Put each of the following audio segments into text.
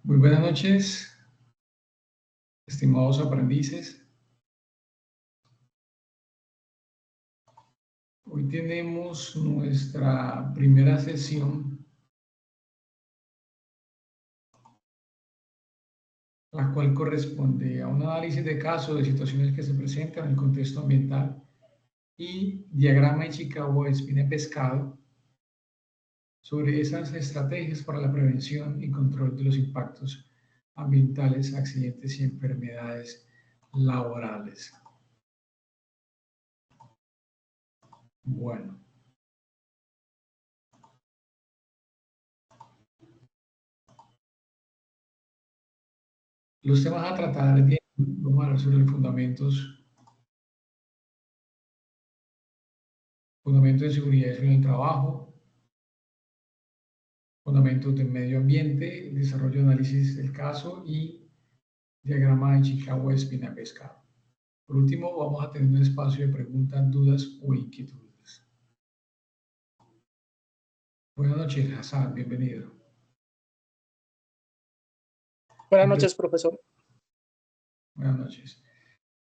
Muy buenas noches, estimados aprendices. Hoy tenemos nuestra primera sesión, la cual corresponde a un análisis de caso de situaciones que se presentan en el contexto ambiental y diagrama de Chicago de espina de pescado sobre esas estrategias para la prevención y control de los impactos ambientales, accidentes y enfermedades laborales. Bueno. Los temas a tratar bien, vamos a hablar sobre los fundamentos de seguridad en el trabajo, fundamentos del medio ambiente, desarrollo de análisis del caso y diagrama de Chicago de espina pescado. Por último, vamos a tener un espacio de preguntas, dudas o inquietudes. Buenas noches, Hassan, bienvenido. Buenas noches, profesor. Buenas noches.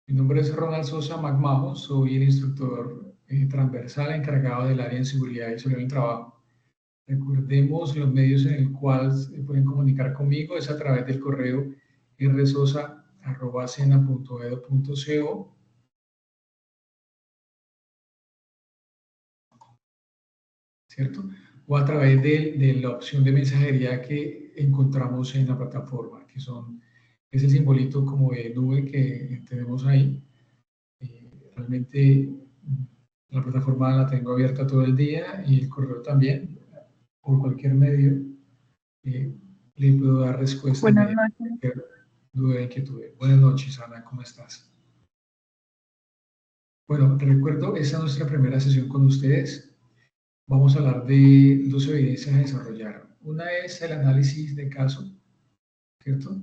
Mi nombre es Ronald Sosa Magmajo, soy el instructor transversal encargado del área de seguridad y seguridad del trabajo. Recordemos los medios en el cual se pueden comunicar conmigo, es a través del correo rsosa@sena.edu.co, ¿cierto? O a través de la opción de mensajería que encontramos en la plataforma, que son ese simbolito como de nube que tenemos ahí. Realmente la plataforma la tengo abierta todo el día y el correo también, por cualquier medio. Le puedo dar respuesta Buenas inmediata a noches. cualquier duda que tuve. Buenas noches, Ana, ¿cómo estás? Bueno, te recuerdo, esta es nuestra primera sesión con ustedes. Vamos a hablar de dos evidencias a desarrollar. Una es el análisis de caso, ¿cierto?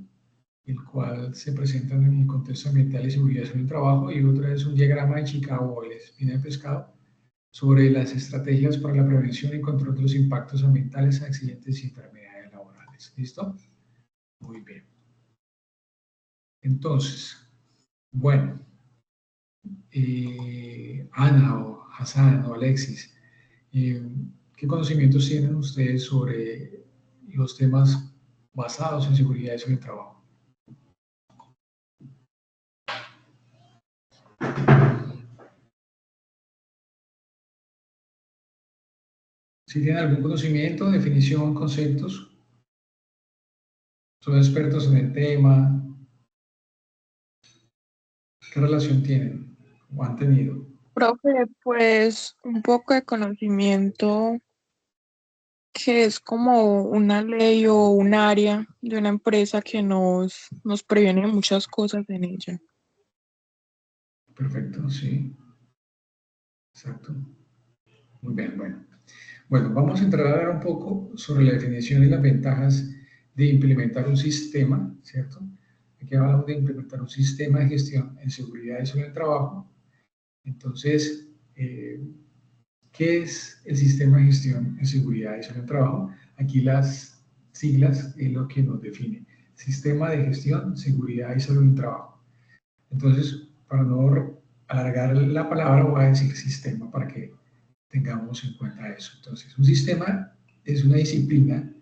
El cual se presenta en el contexto ambiental y seguridad en el trabajo, y otra es un diagrama de Chicago o de espina de pescado sobre las estrategias para la prevención y control de los impactos ambientales, accidentes y enfermedades laborales. ¿Listo? Muy bien. Entonces, bueno, Ana o Hassan o Alexis, ¿qué conocimientos tienen ustedes sobre los temas basados en seguridad y sobre el trabajo? Si tienen algún conocimiento, definición, conceptos, son expertos en el tema, ¿qué relación tienen o han tenido? Profe, pues un poco de conocimiento que es como una ley o un área de una empresa que nos previene muchas cosas en ella. Perfecto, sí, exacto. Muy bien, bueno. Bueno, vamos a entrar a hablar un poco sobre la definición y las ventajas de implementar un sistema, ¿cierto? Aquí hablamos de implementar un sistema de gestión en seguridad y sobre el trabajo. Entonces, ¿qué es el sistema de gestión en seguridad y sobre el trabajo? Aquí las siglas es lo que nos define. Sistema de gestión, seguridad y salud en el trabajo. Entonces, para no alargar la palabra, voy a decir sistema para que tengamos en cuenta eso. Entonces, un sistema es una disciplina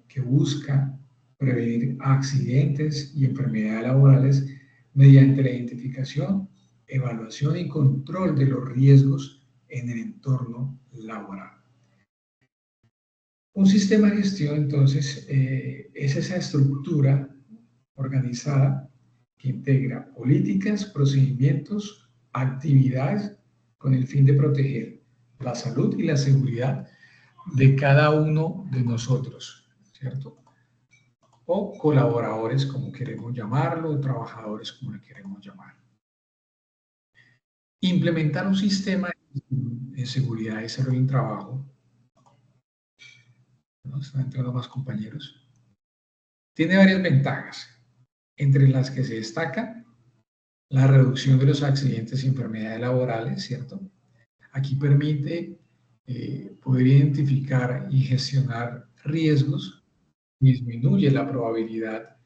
que busca prevenir accidentes y enfermedades laborales mediante la identificación, evaluación y control de los riesgos en el entorno laboral. Un sistema de gestión, entonces, es esa estructura organizada que integra políticas, procedimientos, actividades con el fin de proteger la salud y la seguridad de cada uno de nosotros, ¿cierto? O colaboradores, como queremos llamarlo, o trabajadores, como le queremos llamar. Implementar un sistema de seguridad y salud en el trabajo, ¿no? Están entrando más compañeros. Tiene varias ventajas, entre las que se destaca la reducción de los accidentes y enfermedades laborales, ¿cierto? Aquí permite poder identificar y gestionar riesgos disminuye la probabilidad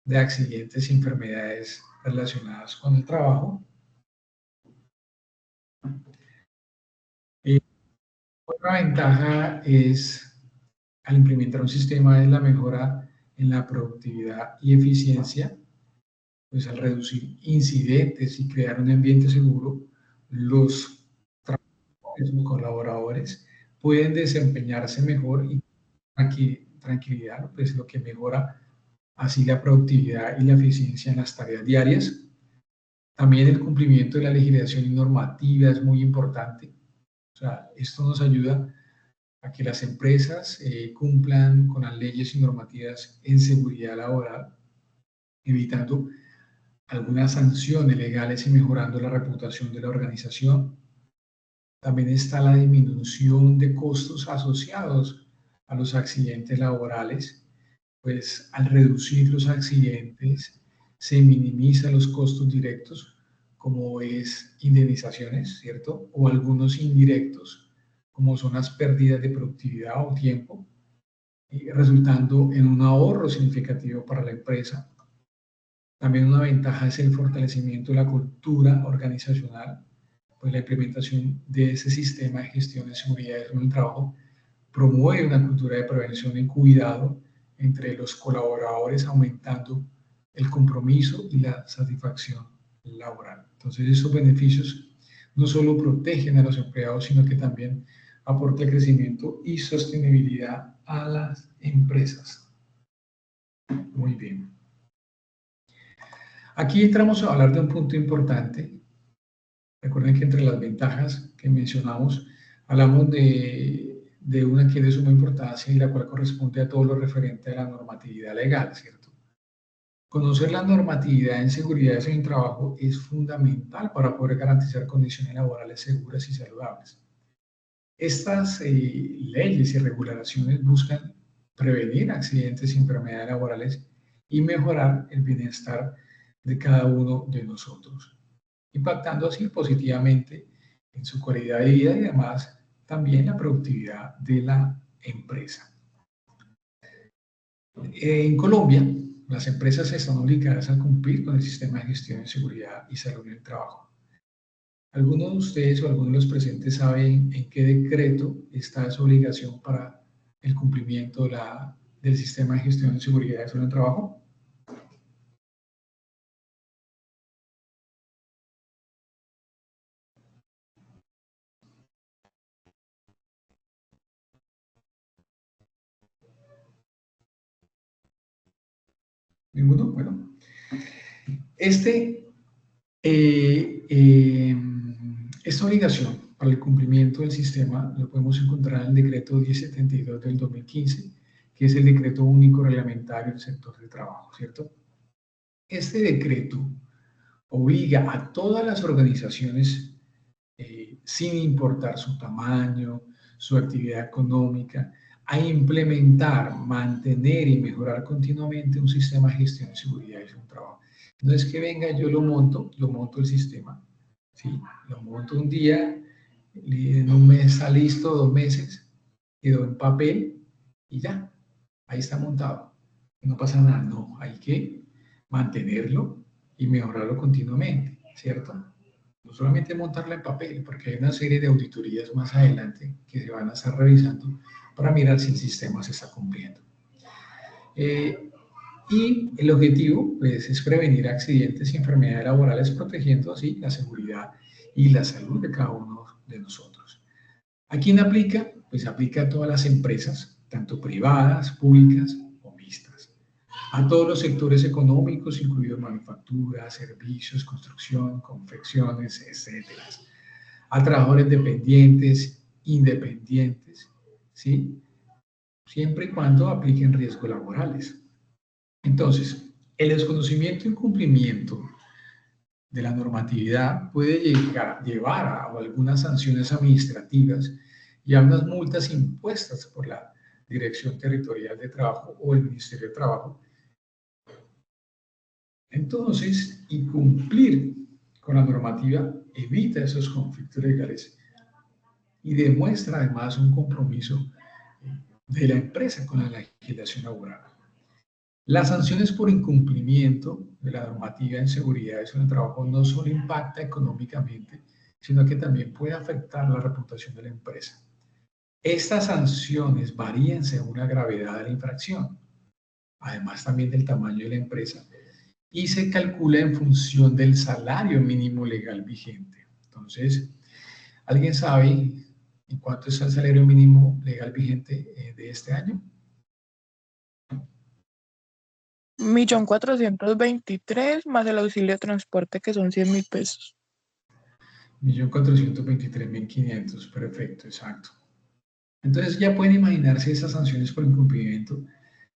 de accidentes y enfermedades relacionadas con el trabajo. Otra ventaja es, al implementar un sistema, es la mejora en la productividad y eficiencia. Pues al reducir incidentes y crear un ambiente seguro, los trabajadores o colaboradores pueden desempeñarse mejor y tranquilidad, pues lo que mejora así la productividad y la eficiencia en las tareas diarias. También el cumplimiento de la legislación y normativa es muy importante. O sea, esto nos ayuda a que las empresas cumplan con las leyes y normativas en seguridad laboral, evitando algunas sanciones legales y mejorando la reputación de la organización. También está la disminución de costos asociados a los accidentes laborales, pues al reducir los accidentes se minimizan los costos directos, como es indemnizaciones, ¿cierto? O algunos indirectos, como son las pérdidas de productividad o tiempo, resultando en un ahorro significativo para la empresa. También una ventaja es el fortalecimiento de la cultura organizacional, pues la implementación de ese sistema de gestión de seguridad en el trabajo promueve una cultura de prevención y cuidado entre los colaboradores, aumentando el compromiso y la satisfacción laboral. Entonces, esos beneficios no solo protegen a los empleados, sino que también aporta crecimiento y sostenibilidad a las empresas. Muy bien. Aquí entramos a hablar de un punto importante. Recuerden que entre las ventajas que mencionamos, hablamos de una que es de suma importancia y la cual corresponde a todo lo referente a la normatividad legal, ¿cierto? Conocer la normatividad en seguridad en el trabajo es fundamental para poder garantizar condiciones laborales seguras y saludables. Estas leyes y regulaciones buscan prevenir accidentes y enfermedades laborales y mejorar el bienestar de cada uno de nosotros, impactando así positivamente en su calidad de vida y además también la productividad de la empresa. En Colombia, las empresas están obligadas a cumplir con el sistema de gestión de seguridad y salud en el trabajo. ¿Algunos de ustedes o algunos de los presentes saben en qué decreto está esa obligación para el cumplimiento del sistema de gestión de seguridad y salud en el trabajo? ¿Ninguno? Bueno, esta obligación para el cumplimiento del sistema lo podemos encontrar en el decreto 1072 del 2015, que es el decreto único reglamentario del sector de trabajo, ¿cierto? Este decreto obliga a todas las organizaciones, sin importar su tamaño, su actividad económica, a implementar, mantener y mejorar continuamente un sistema de gestión de seguridad y salud en trabajo. No es que venga, yo lo monto el sistema, ¿sí? Lo monto un día, en un mes está listo, 2 meses, quedó en papel y ya, ahí está montado. No pasa nada, no, hay que mantenerlo y mejorarlo continuamente, ¿cierto? No solamente montarla en papel, porque hay una serie de auditorías más adelante que se van a estar revisando para mirar si el sistema se está cumpliendo. Y el objetivo pues, es prevenir accidentes y enfermedades laborales, protegiendo así la seguridad y la salud de cada uno de nosotros. ¿A quién aplica? Pues aplica a todas las empresas, tanto privadas, públicas o mixtas. A todos los sectores económicos, incluidos manufactura, servicios, construcción, confecciones, etc. A trabajadores dependientes, independientes, ¿sí? Siempre y cuando apliquen riesgos laborales. Entonces, el desconocimiento y incumplimiento de la normatividad puede llevar a algunas sanciones administrativas y a unas multas impuestas por la Dirección Territorial de Trabajo o el Ministerio de Trabajo. Entonces, y cumplir con la normativa evita esos conflictos legales y demuestra además un compromiso de la empresa con la legislación laboral. Las sanciones por incumplimiento de la normativa en seguridad y salud en el trabajo no solo impacta económicamente, sino que también puede afectar la reputación de la empresa. Estas sanciones varían según la gravedad de la infracción, además también del tamaño de la empresa, y se calcula en función del salario mínimo legal vigente. Entonces, ¿alguien sabe en cuánto está el salario mínimo legal vigente de este año? 1.423.000 más el auxilio de transporte, que son 100.000 pesos. 1.423.500, perfecto, exacto. Entonces ya pueden imaginarse esas sanciones por incumplimiento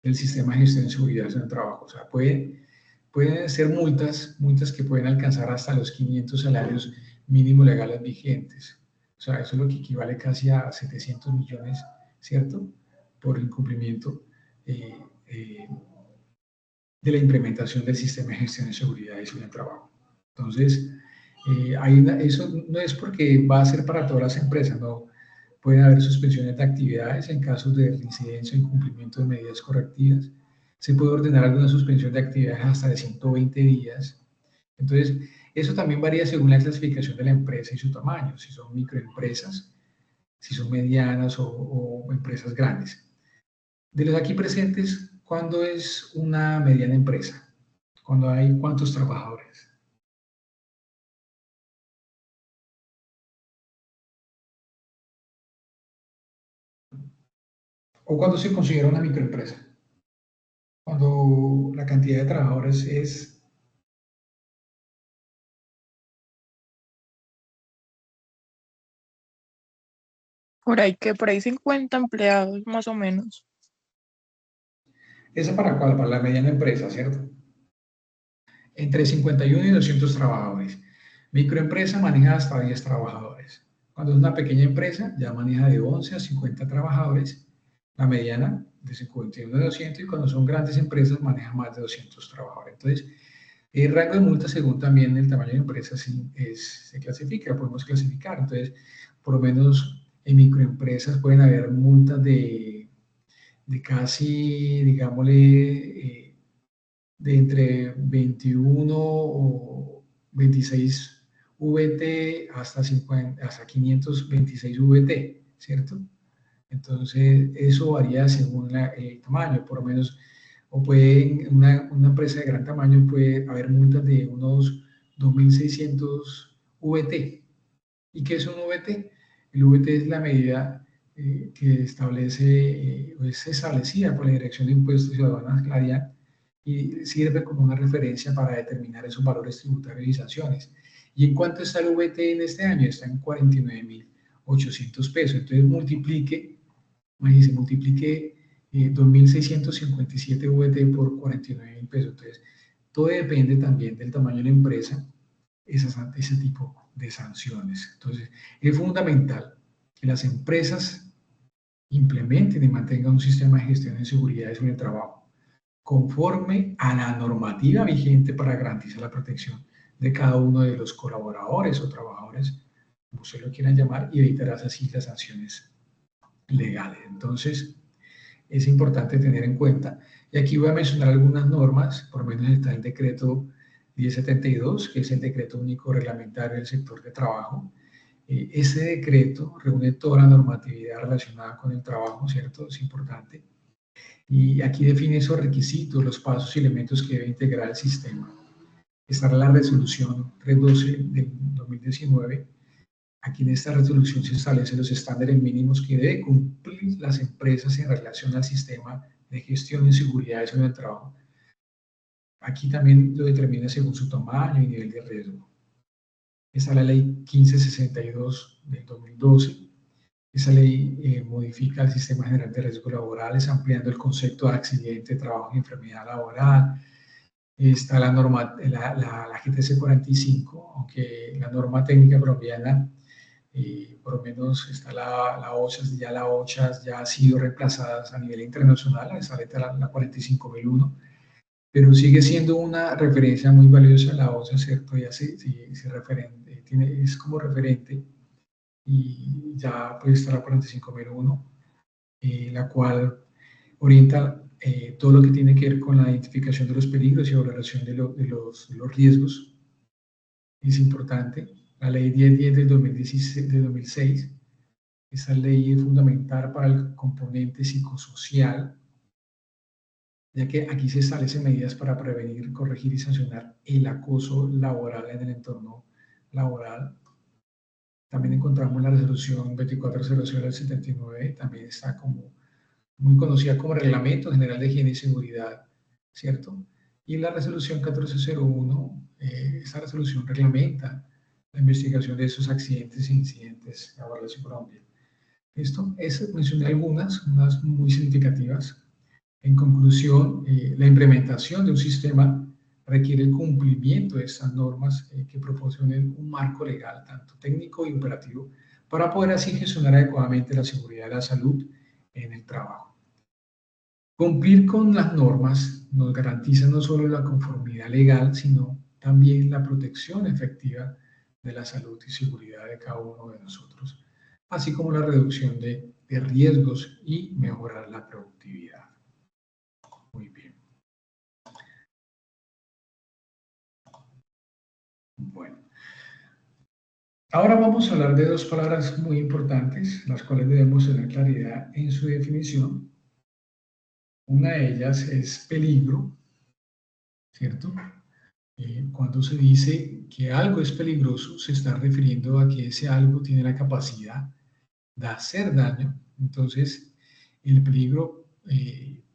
del sistema de gestión de seguridad en el trabajo. O sea, pueden ser multas que pueden alcanzar hasta los 500 salarios mínimos legales vigentes. O sea, eso es lo que equivale casi a 700 millones, ¿cierto? Por incumplimiento de la implementación del sistema de gestión de seguridad en el trabajo. Entonces, eso no es porque va a ser para todas las empresas, no. Pueden haber suspensiones de actividades en casos de reincidencia o incumplimiento de medidas correctivas. Se puede ordenar alguna suspensión de actividades hasta de 120 días. Entonces, eso también varía según la clasificación de la empresa y su tamaño, si son microempresas, si son medianas o empresas grandes. De los aquí presentes, ¿cuándo es una mediana empresa? ¿Cuándo hay cuántos trabajadores? ¿O cuándo se considera una microempresa? Cuando la cantidad de trabajadores es... Por ahí 50 empleados, más o menos. ¿Esa para cuál? Para la mediana empresa, ¿cierto? Entre 51 y 200 trabajadores. Microempresa maneja hasta 10 trabajadores. Cuando es una pequeña empresa, ya maneja de 11 a 50 trabajadores. La mediana, de 51 a 200, y cuando son grandes empresas, maneja más de 200 trabajadores. Entonces, el rango de multas, según también el tamaño de empresa, se clasifica, podemos clasificar. Entonces, por lo menos en microempresas pueden haber multas de casi, digámosle, de entre 21 o 26 VT hasta 526 VT, ¿cierto? Entonces, eso varía según el tamaño, por lo menos, o puede, una empresa de gran tamaño puede haber multas de unos 2.600 VT. ¿Y qué es un VT? El VT es la medida que establece, o es establecida por la Dirección de Impuestos y Aduanas, Claria, y sirve como una referencia para determinar esos valores tributarios y sanciones. ¿Y en cuánto está el VT en este año? Está en 49.800 pesos. Entonces multiplique 2.657 VT por 49.000 pesos. Entonces, todo depende también del tamaño de la empresa, ese tipo de sanciones. Entonces, es fundamental que las empresas implementen y mantengan un sistema de gestión de seguridad en el trabajo conforme a la normativa vigente para garantizar la protección de cada uno de los colaboradores o trabajadores, como ustedes lo quieran llamar, y evitar así las sanciones legales. Entonces, es importante tener en cuenta. Y aquí voy a mencionar algunas normas, por lo menos está el decreto 1072, que es el decreto único reglamentario del sector de trabajo. Ese decreto reúne toda la normatividad relacionada con el trabajo, ¿cierto? Es importante. Y aquí define esos requisitos, los pasos y elementos que debe integrar el sistema. Estará la resolución 312 del 2019. Aquí en esta resolución se establecen los estándares mínimos que deben cumplir las empresas en relación al sistema de gestión y seguridad en el trabajo. Aquí también lo determina según su tamaño y nivel de riesgo. Está la ley 1562 del 2012. Esa ley modifica el Sistema General de Riesgos Laborales, ampliando el concepto de accidente, trabajo y enfermedad laboral. Está la norma, la GTC 45, aunque la norma técnica colombiana, por lo menos está la OCHAS, ya la OCHAS ya ha sido reemplazada a nivel internacional, esa letra la 45.001, pero sigue siendo una referencia muy valiosa la OCHAS, ¿cierto? Ya es como referente, y ya pues está la 45.001, la cual orienta todo lo que tiene que ver con la identificación de los peligros y evaluación de los riesgos. Es importante. La ley 1010 del 2006, esa ley es fundamental para el componente psicosocial, ya que aquí se establecen medidas para prevenir, corregir y sancionar el acoso laboral en el entorno laboral. También encontramos la resolución 2400 del 79, también está como muy conocida como Reglamento General de Higiene y Seguridad, ¿cierto? Y la resolución 1401, esa resolución reglamenta la investigación de esos accidentes e incidentes laborales en Colombia. Esto es, mencioné algunas, unas muy significativas. En conclusión, la implementación de un sistema requiere el cumplimiento de estas normas que proporcionen un marco legal, tanto técnico y operativo, para poder así gestionar adecuadamente la seguridad y la salud en el trabajo. Cumplir con las normas nos garantiza no solo la conformidad legal, sino también la protección efectiva de la salud y seguridad de cada uno de nosotros, así como la reducción de riesgos y mejorar la productividad. Muy bien. Bueno. Ahora vamos a hablar de dos palabras muy importantes, las cuales debemos tener claridad en su definición. Una de ellas es peligro, ¿cierto? Cuando se dice que algo es peligroso, se está refiriendo a que ese algo tiene la capacidad de hacer daño. Entonces, el peligro,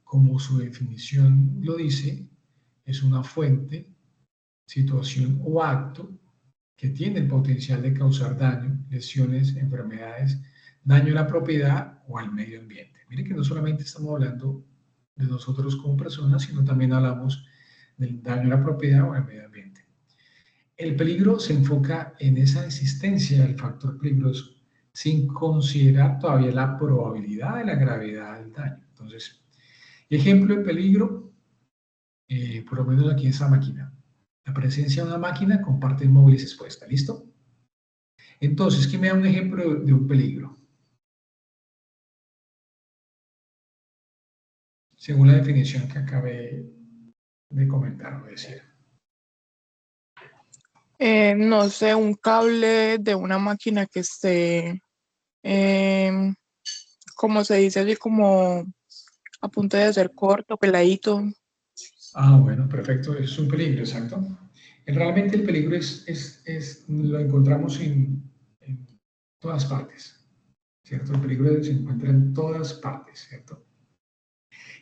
como su definición lo dice, es una fuente, situación o acto que tiene el potencial de causar daño, lesiones, enfermedades, daño a la propiedad o al medio ambiente. Mire que no solamente estamos hablando de nosotros como personas, sino también hablamos del daño a la propiedad o al medio ambiente. El peligro se enfoca en esa existencia del factor peligroso, sin considerar todavía la probabilidad de la gravedad del daño. Entonces, ejemplo de peligro, por lo menos aquí en esa máquina. La presencia de una máquina con partes móviles expuestas, ¿listo? Entonces, ¿qué me da un ejemplo de un peligro? Según la definición que acabé de comentar o decir. No sé, un cable de una máquina que esté, como se dice, así como a punto de ser corto, peladito. Ah, bueno, perfecto, es un peligro, exacto. Realmente el peligro lo encontramos en todas partes, ¿cierto? El peligro se encuentra en todas partes, ¿cierto?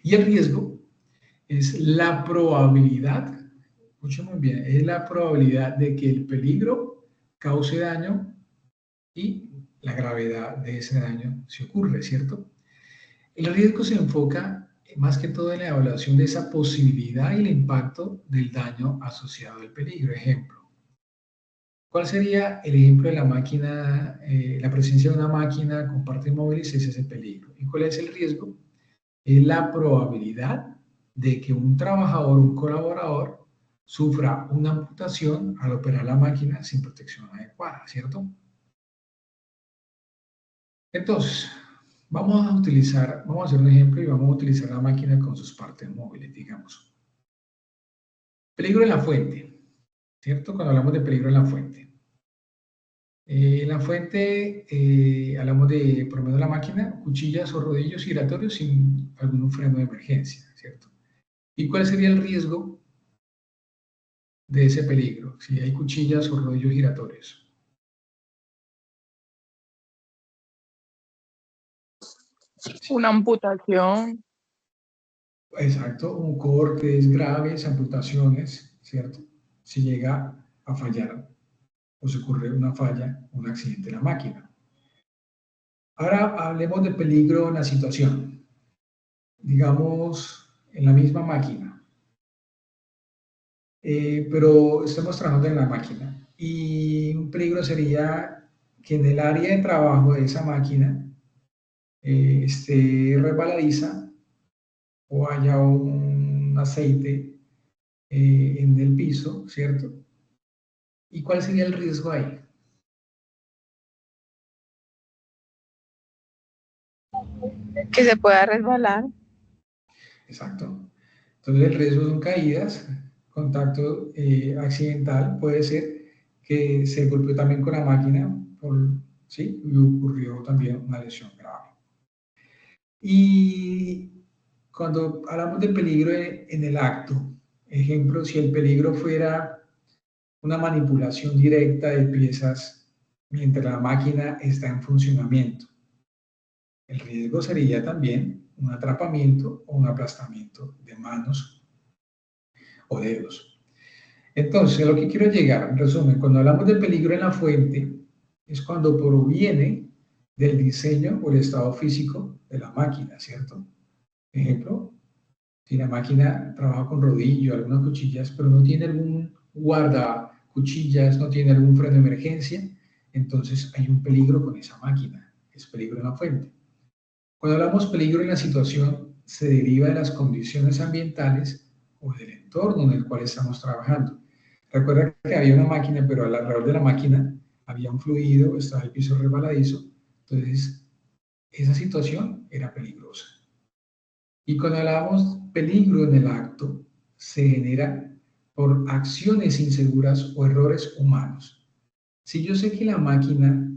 Y el riesgo es la probabilidad, escuchen muy bien, es la probabilidad de que el peligro cause daño y la gravedad de ese daño si ocurre, ¿cierto? El riesgo se enfoca más que todo en la evaluación de esa posibilidad y el impacto del daño asociado al peligro. Ejemplo, ¿cuál sería el ejemplo de la máquina, la presencia de una máquina con partes móviles es ese peligro? ¿Y cuál es el riesgo? Es la probabilidad de que un trabajador, un colaborador, sufra una amputación al operar la máquina sin protección adecuada, ¿cierto? Entonces, vamos a hacer un ejemplo y vamos a utilizar la máquina con sus partes móviles, digamos. Peligro en la fuente, ¿cierto? Cuando hablamos de peligro en la fuente. En la fuente hablamos de, por lo menos la máquina, cuchillas o rodillos giratorios sin algún freno de emergencia, ¿cierto? ¿Y cuál sería el riesgo de ese peligro si hay cuchillas o rodillos giratorios? Una amputación. Exacto, un cortes graves, amputaciones, ¿cierto? Si llega a fallar o se ocurre una falla, un accidente en la máquina. Ahora hablemos de peligro en la situación. Digamos, en la misma máquina. Pero estamos trabajando en la máquina. Y un peligro sería que en el área de trabajo de esa máquina esté resbaladiza o haya un aceite en el piso, ¿cierto? ¿Y cuál sería el riesgo ahí? Que se pueda resbalar. Exacto. Entonces el riesgo son caídas, contacto accidental, puede ser que se golpeó también con la máquina, ¿sí? Y ocurrió también una lesión grave. Y cuando hablamos de peligro en el acto, ejemplo, si el peligro fuera una manipulación directa de piezas mientras la máquina está en funcionamiento, el riesgo sería también un atrapamiento o un aplastamiento de manos o dedos. Entonces, a lo que quiero llegar, en resumen, cuando hablamos de peligro en la fuente, es cuando proviene del diseño o el estado físico de la máquina, ¿cierto? Ejemplo, si la máquina trabaja con rodillo, algunas cuchillas, pero no tiene algún guarda cuchillas, no tiene algún freno de emergencia, entonces hay un peligro con esa máquina, es peligro en la fuente. Cuando hablamos peligro en la situación, se deriva de las condiciones ambientales o del entorno en el cual estamos trabajando. Recuerda que había una máquina, pero alrededor de la máquina había un fluido, estaba el piso resbaladizo, entonces esa situación era peligrosa. Y cuando hablamos peligro en el acto, se genera por acciones inseguras o errores humanos. Si yo sé que la máquina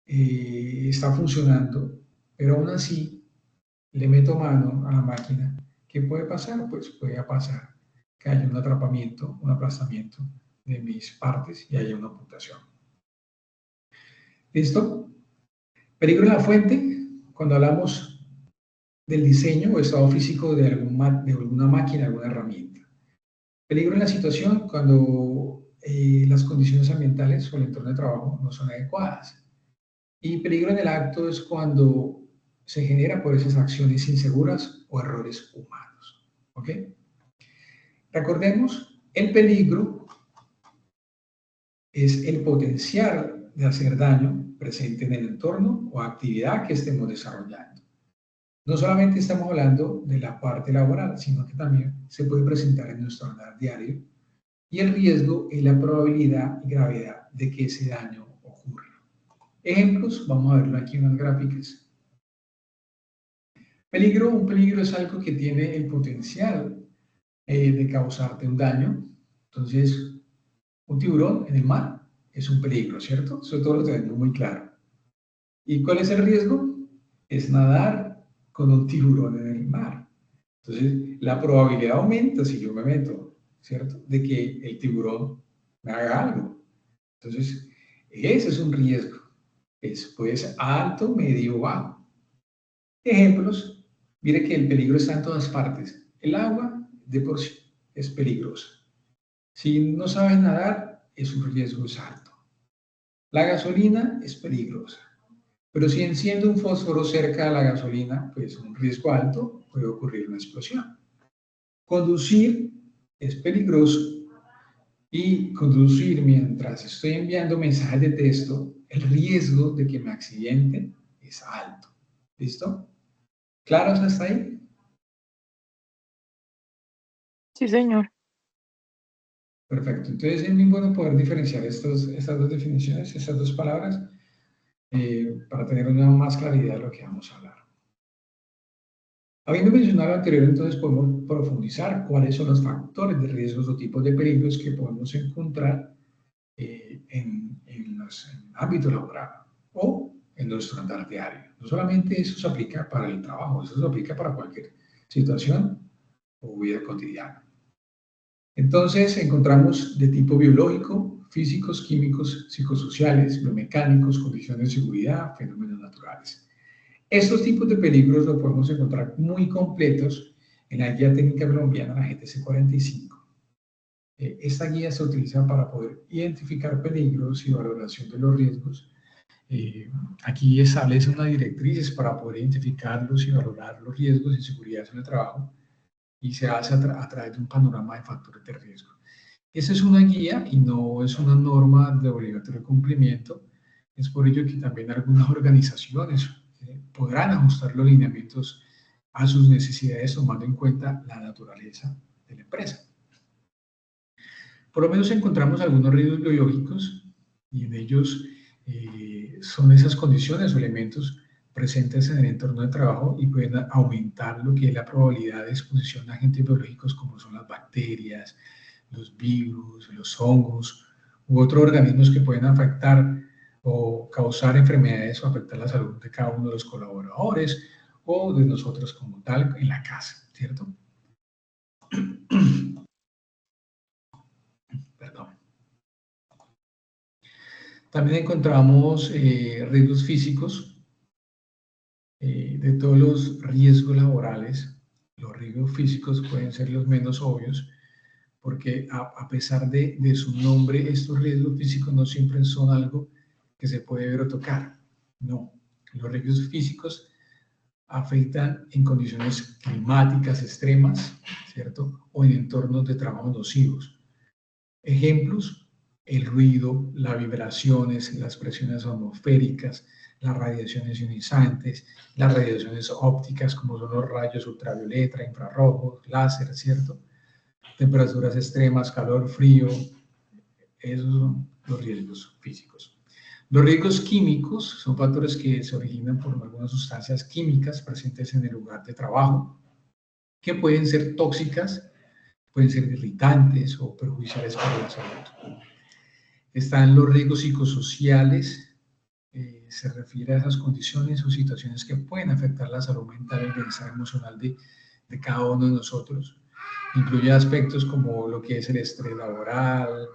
está funcionando, pero aún así le meto mano a la máquina, ¿qué puede pasar? Pues puede pasar que haya un atrapamiento, un aplastamiento de mis partes y haya una amputación. ¿Listo? Peligro en la fuente, cuando hablamos del diseño o estado físico de alguna máquina, alguna herramienta. Peligro en la situación, cuando las condiciones ambientales o el entorno de trabajo no son adecuadas. Y peligro en el acto es cuando se genera por esas acciones inseguras o errores humanos. ¿Ok? Recordemos, el peligro es el potencial de hacer daño presente en el entorno o actividad que estemos desarrollando. No solamente estamos hablando de la parte laboral, sino que también se puede presentar en nuestro andar diario y el riesgo es la probabilidad y gravedad de que ese daño ocurra. Ejemplos, vamos a verlo aquí en las gráficas. Un peligro es algo que tiene el potencial de causarte un daño. Entonces, un tiburón en el mar es un peligro, ¿cierto? Eso todo lo tenemos muy claro. ¿Y cuál es el riesgo? Es nadar con un tiburón en el mar. Entonces, la probabilidad aumenta si yo me meto, ¿cierto? De que el tiburón me haga algo. Entonces, ese es un riesgo. Puede ser alto, medio, bajo. Ejemplos, mire que el peligro está en todas partes. El agua, de por sí, es peligrosa. Si no sabes nadar, es un riesgo alto. La gasolina es peligrosa. Pero si enciendo un fósforo cerca de la gasolina, pues un riesgo alto, puede ocurrir una explosión. Conducir es peligroso y conducir mientras estoy enviando mensajes de texto, el riesgo de que me accidente es alto. ¿Listo? ¿Claros hasta ahí? Sí, señor. Perfecto. Entonces es muy bueno poder diferenciar estas dos definiciones, estas dos palabras, para tener una más claridad de lo que vamos a hablar. Habiendo mencionado lo anterior, entonces podemos profundizar cuáles son los factores de riesgos o tipos de peligros que podemos encontrar en el ámbito laboral o en nuestro andar diario. No solamente eso se aplica para el trabajo, eso se aplica para cualquier situación o vida cotidiana. Entonces encontramos de tipo biológico, físicos, químicos, psicosociales, biomecánicos, condiciones de seguridad, fenómenos naturales. Estos tipos de peligros los podemos encontrar muy completos en la Guía Técnica Colombiana, la GTC 45. Esta guía se utiliza para poder identificar peligros y valoración de los riesgos. Aquí establece unas directrices para poder identificarlos y valorar los riesgos y seguridad en el trabajo y se hace a través de un panorama de factores de riesgo. Esa es una guía y no es una norma de obligatorio cumplimiento. Es por ello que también algunas organizaciones podrán ajustar los lineamientos a sus necesidades tomando en cuenta la naturaleza de la empresa. Por lo menos encontramos algunos riesgos biológicos y en ellos son esas condiciones o elementos presentes en el entorno de trabajo y pueden aumentar lo que es la probabilidad de exposición a agentes biológicos como son las bacterias, los virus, los hongos u otros organismos que pueden afectar o causar enfermedades o afectar la salud de cada uno de los colaboradores o de nosotros como tal en la casa, ¿cierto? Perdón. También encontramos riesgos físicos de todos los riesgos laborales. Los riesgos físicos pueden ser los menos obvios, porque a pesar de su nombre, estos riesgos físicos no siempre son algo que se puede ver o tocar. No, los riesgos físicos afectan en condiciones climáticas extremas, ¿cierto? O en entornos de trabajo nocivos. Ejemplos: el ruido, las vibraciones, las presiones atmosféricas, las radiaciones ionizantes, las radiaciones ópticas, como son los rayos ultravioleta, infrarrojos, láser, ¿cierto? Temperaturas extremas, calor, frío, esos son los riesgos físicos. Los riesgos químicos son factores que se originan por algunas sustancias químicas presentes en el lugar de trabajo, que pueden ser tóxicas, pueden ser irritantes o perjudiciales para la salud. Están los riesgos psicosociales, se refiere a esas condiciones o situaciones que pueden afectar la salud mental y el bienestar emocional de cada uno de nosotros. Incluye aspectos como lo que es el estrés laboral,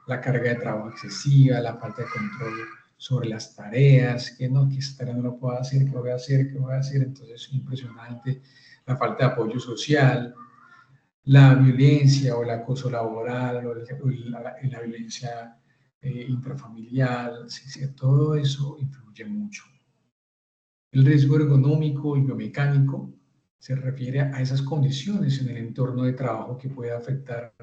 la carga de trabajo excesiva, la falta de control sobre las tareas, que no, que esta tarea no lo puedo hacer, que voy a hacer, que voy a hacer, entonces es impresionante, la falta de apoyo social, la violencia o el acoso laboral o la violencia intrafamiliar, sí, todo eso influye mucho. El riesgo ergonómico y biomecánico se refiere a esas condiciones en el entorno de trabajo que puede afectar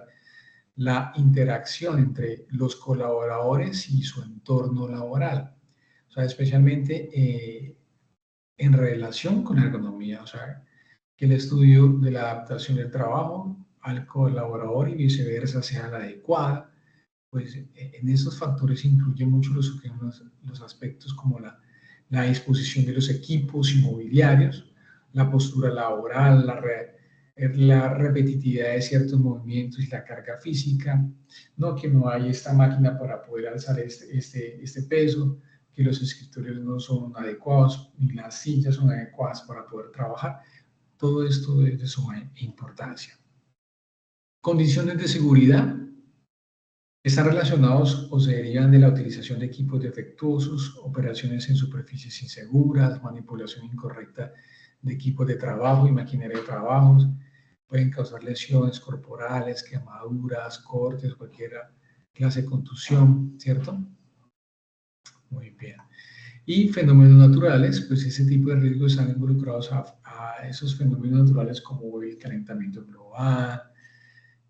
la interacción entre los colaboradores y su entorno laboral. O sea, especialmente en relación con la ergonomía, o sea, que el estudio de la adaptación del trabajo al colaborador y viceversa sea la adecuada. Pues en esos factores incluyen mucho los aspectos como la disposición de los equipos inmobiliarios, la postura laboral, la repetitividad de ciertos movimientos y la carga física, ¿no? Que no hay esta máquina para poder alzar este peso, que los escritorios no son adecuados, ni las sillas son adecuadas para poder trabajar. Todo esto es de suma importancia. Condiciones de seguridad. Están relacionados o se derivan de la utilización de equipos defectuosos, operaciones en superficies inseguras, manipulación incorrecta de equipos de trabajo y maquinaria de trabajos. Pueden causar lesiones corporales, quemaduras, cortes, cualquier clase de contusión, ¿cierto? Muy bien. Y fenómenos naturales, pues ese tipo de riesgos están involucrados a esos fenómenos naturales como el calentamiento global,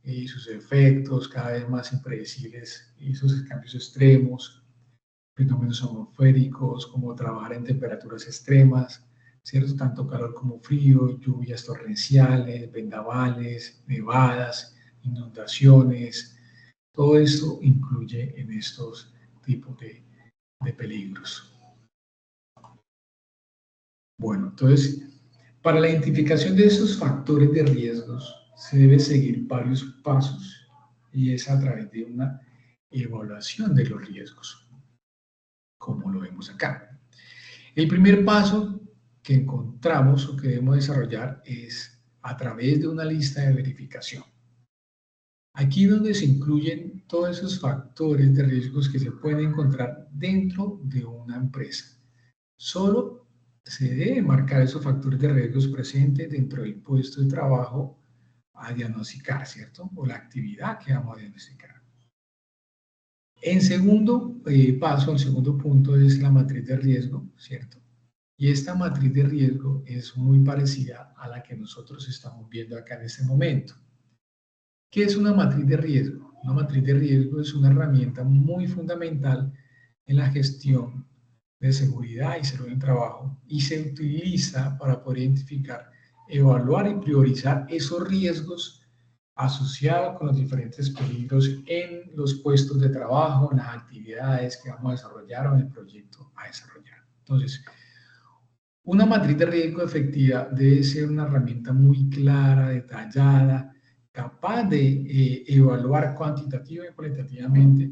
y sus efectos cada vez más impredecibles y esos cambios extremos, fenómenos atmosféricos como trabajar en temperaturas extremas, ¿cierto? Tanto calor como frío, lluvias torrenciales, vendavales, nevadas, inundaciones, todo esto incluye en estos tipos de peligros. Bueno, entonces, para la identificación de estos factores de riesgos, se debe seguir varios pasos y es a través de una evaluación de los riesgos, como lo vemos acá. El primer paso que encontramos o que debemos desarrollar es a través de una lista de verificación. Aquí donde se incluyen todos esos factores de riesgos que se pueden encontrar dentro de una empresa. Solo se deben marcar esos factores de riesgos presentes dentro del puesto de trabajo a diagnosticar, ¿cierto? O la actividad que vamos a diagnosticar. En segundo paso, el segundo punto es la matriz de riesgo, ¿cierto? Y esta matriz de riesgo es muy parecida a la que nosotros estamos viendo acá en este momento. ¿Qué es una matriz de riesgo? Una matriz de riesgo es una herramienta muy fundamental en la gestión de seguridad y salud en el trabajo y se utiliza para poder identificar, evaluar y priorizar esos riesgos asociados con los diferentes peligros en los puestos de trabajo, en las actividades que vamos a desarrollar o en el proyecto a desarrollar. Entonces, Una matriz de riesgo efectiva debe ser una herramienta muy clara, detallada, capaz de evaluar cuantitativa y cualitativamente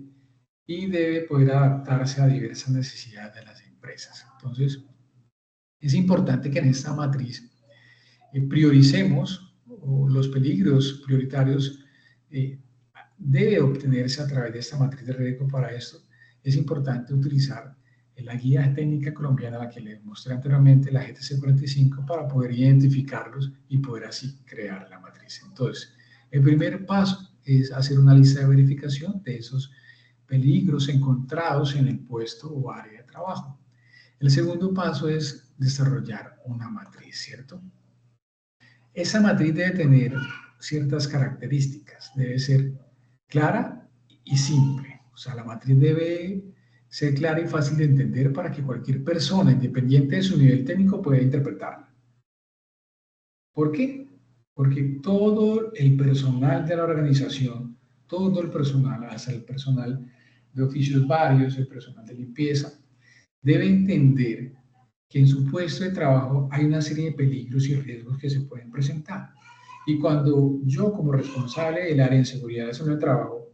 y debe poder adaptarse a diversas necesidades de las empresas. Entonces, es importante que en esta matriz prioricemos los peligros prioritarios. Debe obtenerse a través de esta matriz de riesgo. Para esto es importante utilizar la guía técnica colombiana, la que les mostré anteriormente, la GTC 45, para poder identificarlos y poder así crear la matriz. Entonces, el primer paso es hacer una lista de verificación de esos peligros encontrados en el puesto o área de trabajo. El segundo paso es desarrollar una matriz, ¿cierto? Esa matriz debe tener ciertas características, debe ser clara y simple. O sea, la matriz debe ser clara y fácil de entender para que cualquier persona, independiente de su nivel técnico, pueda interpretarla. ¿Por qué? Porque todo el personal de la organización, todo el personal, hasta el personal de oficios varios, el personal de limpieza, debe entender que en su puesto de trabajo hay una serie de peligros y riesgos que se pueden presentar. Y cuando yo, como responsable del área de seguridad de salud de trabajo,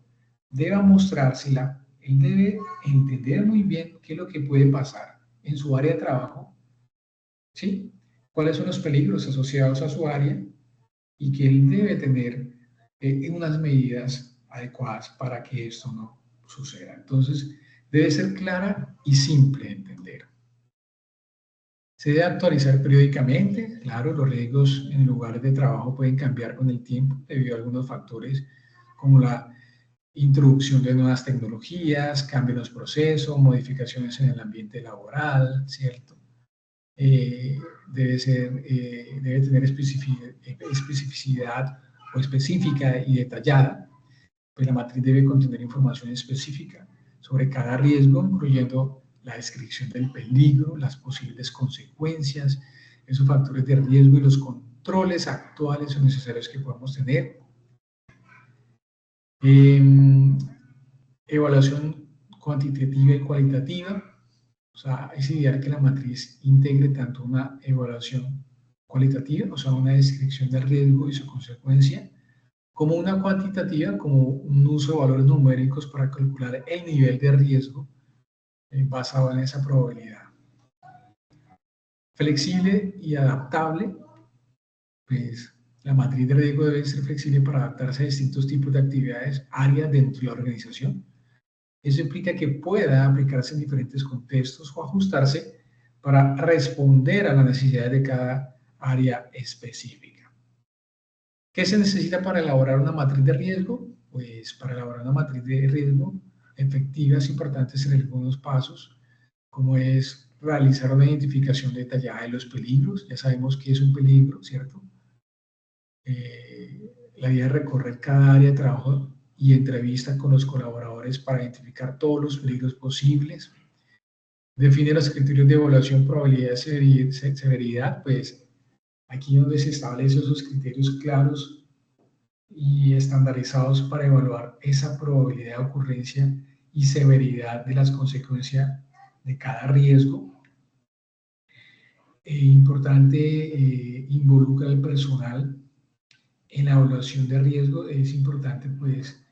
deba mostrársela, él debe entender muy bien qué es lo que puede pasar en su área de trabajo, ¿sí? Cuáles son los peligros asociados a su área y que él debe tener unas medidas adecuadas para que esto no suceda. Entonces, debe ser clara y simple de entender. Se debe actualizar periódicamente. Claro, los riesgos en el lugar de trabajo pueden cambiar con el tiempo debido a algunos factores como la introducción de nuevas tecnologías, cambios en los procesos, modificaciones en el ambiente laboral, ¿cierto? Debe tener especificidad o específica y detallada. Pues la matriz debe contener información específica sobre cada riesgo, incluyendo la descripción del peligro, las posibles consecuencias, esos factores de riesgo y los controles actuales o necesarios que podamos tener. Evaluación cuantitativa y cualitativa. O sea, es ideal que la matriz integre tanto una evaluación cualitativa, o sea, una descripción del riesgo y su consecuencia, como una cuantitativa, como un uso de valores numéricos para calcular el nivel de riesgo basado en esa probabilidad. Flexible y adaptable, pues la matriz de riesgo debe ser flexible para adaptarse a distintos tipos de actividades, áreas dentro de la organización. Eso implica que pueda aplicarse en diferentes contextos o ajustarse para responder a las necesidades de cada área específica. ¿Qué se necesita para elaborar una matriz de riesgo? Pues para elaborar una matriz de riesgo efectiva es importante seguir algunos pasos, como es realizar una identificación detallada de los peligros. Ya sabemos qué es un peligro, ¿cierto? La idea es recorrer cada área de trabajo y entrevista con los colaboradores para identificar todos los peligros posibles. Define los criterios de evaluación, probabilidad y severidad, pues aquí donde se establecen esos criterios claros y estandarizados para evaluar esa probabilidad de ocurrencia y severidad de las consecuencias de cada riesgo. Importante, involucra al personal en la evaluación de riesgo. Es importante, pues,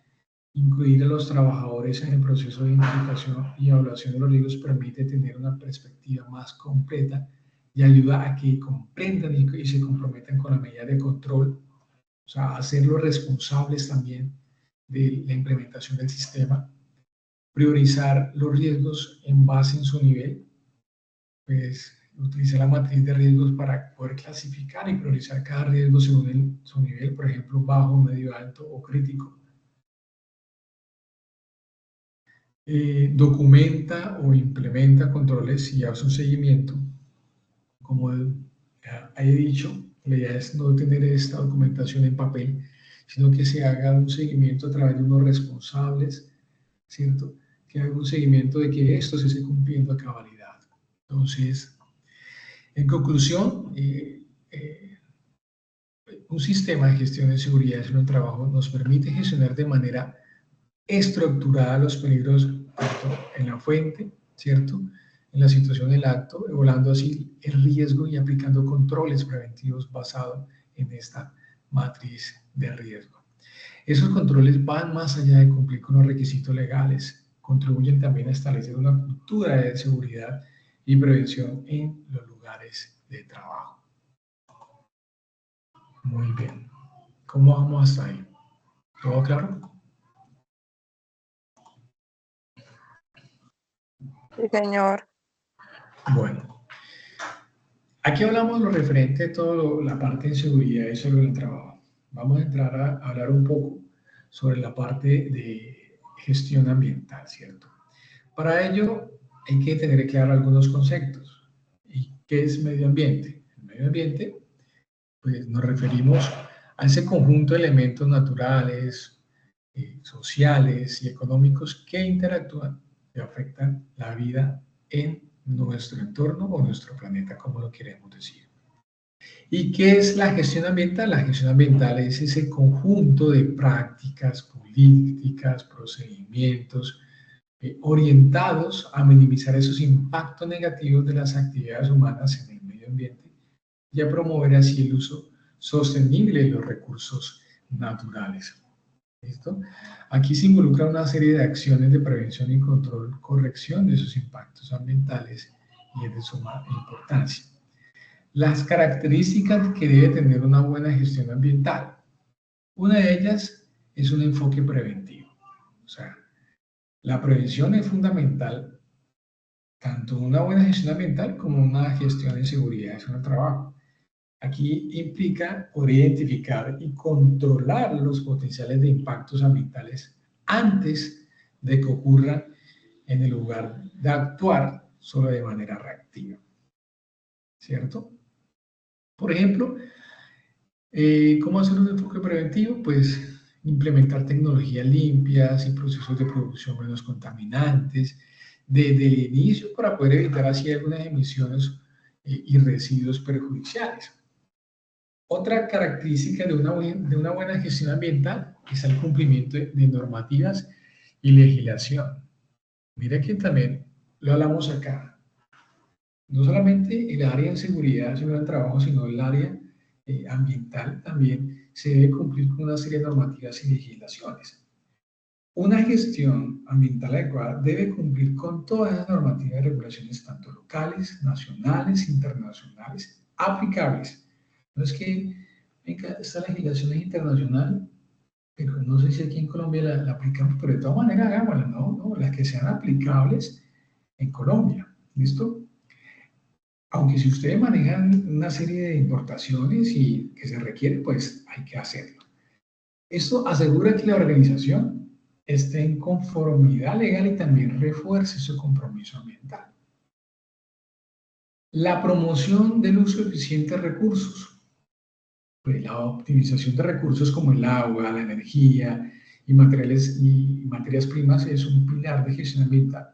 incluir a los trabajadores en el proceso de identificación y evaluación de los riesgos permite tener una perspectiva más completa y ayuda a que comprendan y se comprometan con la medida de control, o sea, hacerlos responsables también de la implementación del sistema. Priorizar los riesgos en base en su nivel, pues utilizar la matriz de riesgos para poder clasificar y priorizar cada riesgo según su nivel, por ejemplo, bajo, medio, alto o crítico. Documenta o implementa controles y hace un seguimiento. Como he dicho, la idea es no tener esta documentación en papel, sino que se haga un seguimiento a través de unos responsables, ¿cierto? Que haga un seguimiento de que esto se esté cumpliendo a cabalidad. Entonces, en conclusión, un sistema de gestión de seguridad en el trabajo nos permite gestionar de manera estructurada los peligros tanto en la fuente, ¿cierto?, en la situación del acto, evaluando así el riesgo y aplicando controles preventivos basados en esta matriz de riesgo. Esos controles van más allá de cumplir con los requisitos legales, contribuyen también a establecer una cultura de seguridad y prevención en los lugares de trabajo. Muy bien. ¿Cómo vamos hasta ahí? ¿Todo claro? Sí, señor. Bueno, aquí hablamos lo referente a toda la parte de seguridad y sobre el trabajo. Vamos a entrar a hablar un poco sobre la parte de gestión ambiental, ¿cierto? Para ello hay que tener claro algunos conceptos. ¿Y qué es medio ambiente? El medio ambiente, pues nos referimos a ese conjunto de elementos naturales, sociales y económicos que interactúan y afectan la vida en nuestro entorno o nuestro planeta, como lo queremos decir. ¿Y qué es la gestión ambiental? La gestión ambiental es ese conjunto de prácticas, políticas, procedimientos orientados a minimizar esos impactos negativos de las actividades humanas en el medio ambiente y a promover así el uso sostenible de los recursos naturales. ¿Listo? Aquí se involucra una serie de acciones de prevención y control, corrección de esos impactos ambientales y es de suma importancia. Las características que debe tener una buena gestión ambiental. Una de ellas es un enfoque preventivo. O sea, la prevención es fundamental, tanto una buena gestión ambiental como una gestión de seguridad en el trabajo. Aquí implica poder identificar y controlar los potenciales de impactos ambientales antes de que ocurran en el lugar de actuar solo de manera reactiva. ¿Cierto? Por ejemplo, ¿cómo hacer un enfoque preventivo? Pues implementar tecnologías limpias y procesos de producción menos contaminantes desde el inicio para poder evitar así algunas emisiones y residuos perjudiciales. Otra característica de una buena gestión ambiental es el cumplimiento de normativas y legislación. Mira que también lo hablamos acá. No solamente el área de seguridad, sino el trabajo, sino el área ambiental también se debe cumplir con una serie de normativas y legislaciones. Una gestión ambiental adecuada debe cumplir con todas las normativas y regulaciones, tanto locales, nacionales, internacionales, aplicables. No es que venga, esta legislación es internacional, pero no sé si aquí en Colombia la aplicamos, pero de todas maneras hagámosla, ¿no? Las que sean aplicables en Colombia, ¿listo? Aunque si ustedes manejan una serie de importaciones y que se requiere, pues hay que hacerlo. Esto asegura que la organización esté en conformidad legal y también refuerce su compromiso ambiental. La promoción del uso eficiente de recursos. Pues la optimización de recursos como el agua, la energía y materias primas es un pilar de gestión ambiental.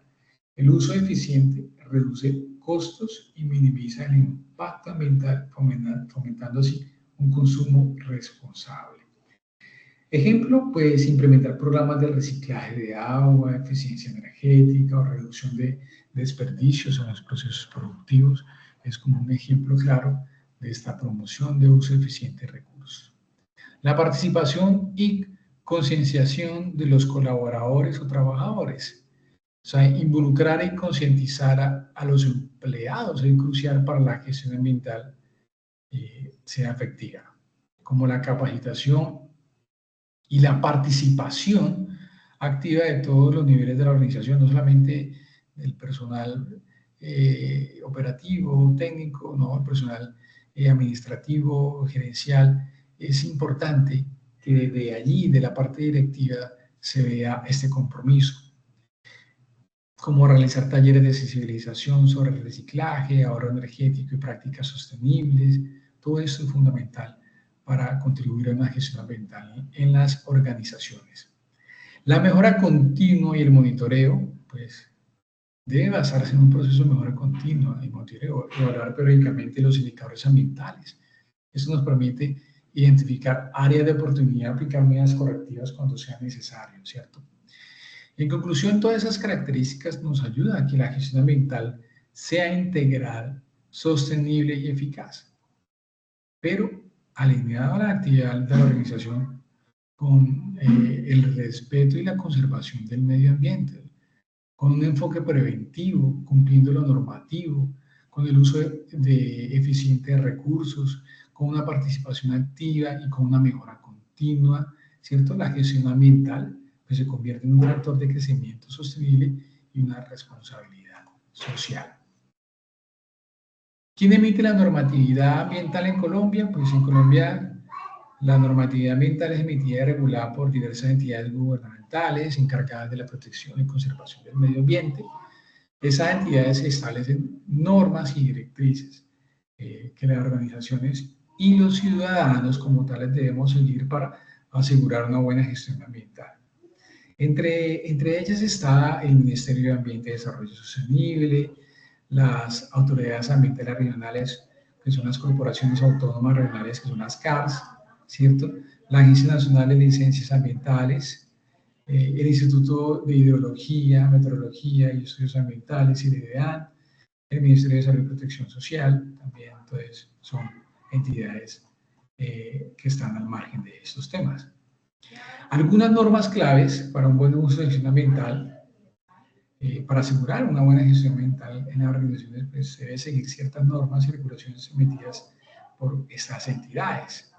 El uso eficiente reduce costos y minimiza el impacto ambiental, fomentando así un consumo responsable. Ejemplo, pues implementar programas de reciclaje de agua, eficiencia energética o reducción de desperdicios en los procesos productivos es como un ejemplo claro de esta promoción de uso eficiente de recursos. La participación y concienciación de los colaboradores o trabajadores. O sea, involucrar y concientizar a los empleados es crucial para la gestión ambiental sea efectiva, como la capacitación y la participación activa de todos los niveles de la organización, no solamente del personal operativo, técnico, no, el personal administrativo, gerencial. Es importante que desde allí, de la parte directiva, se vea este compromiso, como realizar talleres de sensibilización sobre el reciclaje, ahorro energético y prácticas sostenibles. Todo esto es fundamental para contribuir a una gestión ambiental en las organizaciones. La mejora continua y el monitoreo, pues, debe basarse en un proceso de mejora continua y monitoreo, evaluar periódicamente los indicadores ambientales. Eso nos permite identificar áreas de oportunidad, aplicar medidas correctivas cuando sea necesario, ¿cierto? En conclusión, todas esas características nos ayudan a que la gestión ambiental sea integral, sostenible y eficaz, pero alineado a la actividad de la organización con el respeto y la conservación del medio ambiente, con un enfoque preventivo, cumpliendo lo normativo, con el uso de eficientes recursos, con una participación activa y con una mejora continua, ¿cierto? La gestión ambiental pues, se convierte en un factor de crecimiento sostenible y una responsabilidad social. ¿Quién emite la normatividad ambiental en Colombia? Pues en Colombia la normatividad ambiental es emitida y regulada por diversas entidades gubernamentales encargadas de la protección y conservación del medio ambiente. Esas entidades establecen normas y directrices que las organizaciones y los ciudadanos como tales debemos seguir para asegurar una buena gestión ambiental. Entre ellas está el Ministerio de Ambiente y Desarrollo Sostenible, las autoridades ambientales regionales, que son las corporaciones autónomas regionales, que son las CARS, ¿cierto? La Agencia Nacional de Licencias Ambientales, el Instituto de Hidrología, Meteorología y Estudios Ambientales, IDEAN, el Ministerio de Salud y Protección Social, también, entonces, son entidades que están al margen de estos temas. Algunas normas claves para un buen uso de gestión ambiental, para asegurar una buena gestión ambiental en las organizaciones, pues se debe seguir ciertas normas y regulaciones emitidas por estas entidades.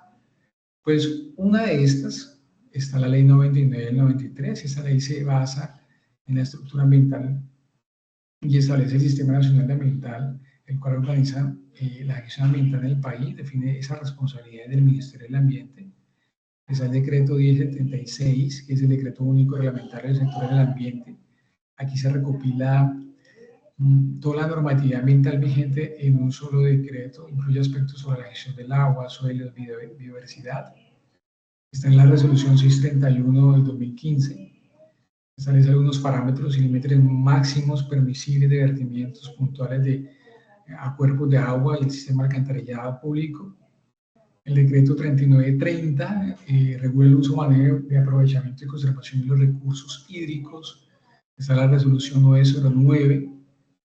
Pues una de estas está la Ley 99 del 93, esta ley se basa en la estructura ambiental y establece el Sistema Nacional Ambiental, el cual organiza la gestión ambiental en el país, define esa responsabilidad del Ministerio del Ambiente. Está el decreto 1076, que es el decreto único reglamentario del sector del ambiente. Aquí se recopila toda la normatividad ambiental vigente en un solo decreto, incluye aspectos sobre la gestión del agua, suelos, biodiversidad. Está en la resolución 631 del 2015. Establece algunos parámetros y límites máximos permisibles de vertimientos puntuales a cuerpos de agua y el sistema de alcantarillado público. El decreto 3930 regula el uso, manejo de aprovechamiento y conservación de los recursos hídricos. Está la resolución 909,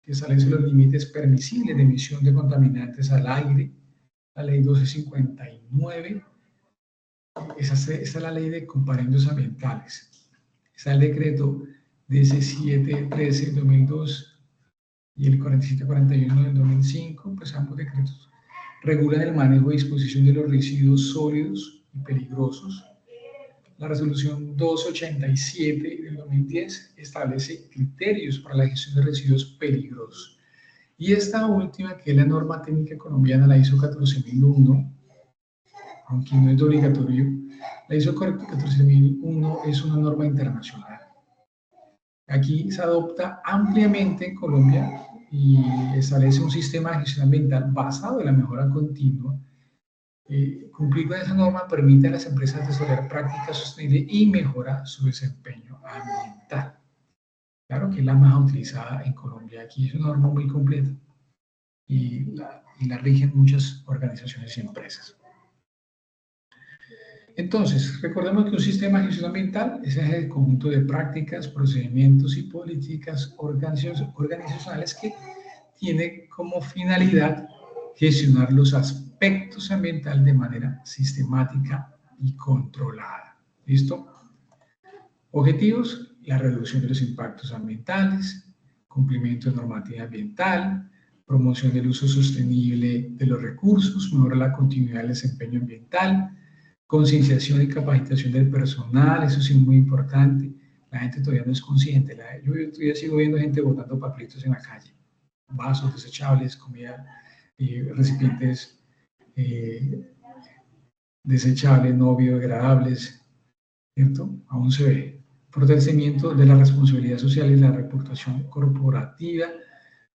que establece los límites permisibles de emisión de contaminantes al aire. La ley 1259, esa es la ley de comparendos ambientales. Está el decreto 1713 del 2002 y el 4741 del 2005, pues ambos decretos regulan el manejo y disposición de los residuos sólidos y peligrosos. La resolución 287 del 2010 establece criterios para la gestión de residuos peligrosos. Y esta última, que es la norma técnica colombiana, la ISO 14001, aunque no es obligatorio, la ISO 14001 es una norma internacional. Aquí se adopta ampliamente en Colombia y establece un sistema de gestión ambiental basado en la mejora continua. Cumplir con esa norma permite a las empresas desarrollar prácticas sostenibles y mejora su desempeño ambiental. Claro que es la más utilizada en Colombia. Aquí es una norma muy completa y la rigen muchas organizaciones y empresas. Entonces, recordemos que un sistema de gestión ambiental es el conjunto de prácticas, procedimientos y políticas organizacionales que tiene como finalidad gestionar los aspectos ambientales de manera sistemática y controlada. ¿Listo? Objetivos: la reducción de los impactos ambientales, cumplimiento de normativa ambiental, promoción del uso sostenible de los recursos, mejora la continuidad del desempeño ambiental, concienciación y capacitación del personal, eso sí es muy importante. La gente todavía no es consciente. Yo todavía sigo viendo gente botando papelitos en la calle, vasos desechables, comida, recipientes desechables, no biodegradables, ¿cierto? Aún se ve. Fortalecimiento de la responsabilidad social y la reputación corporativa.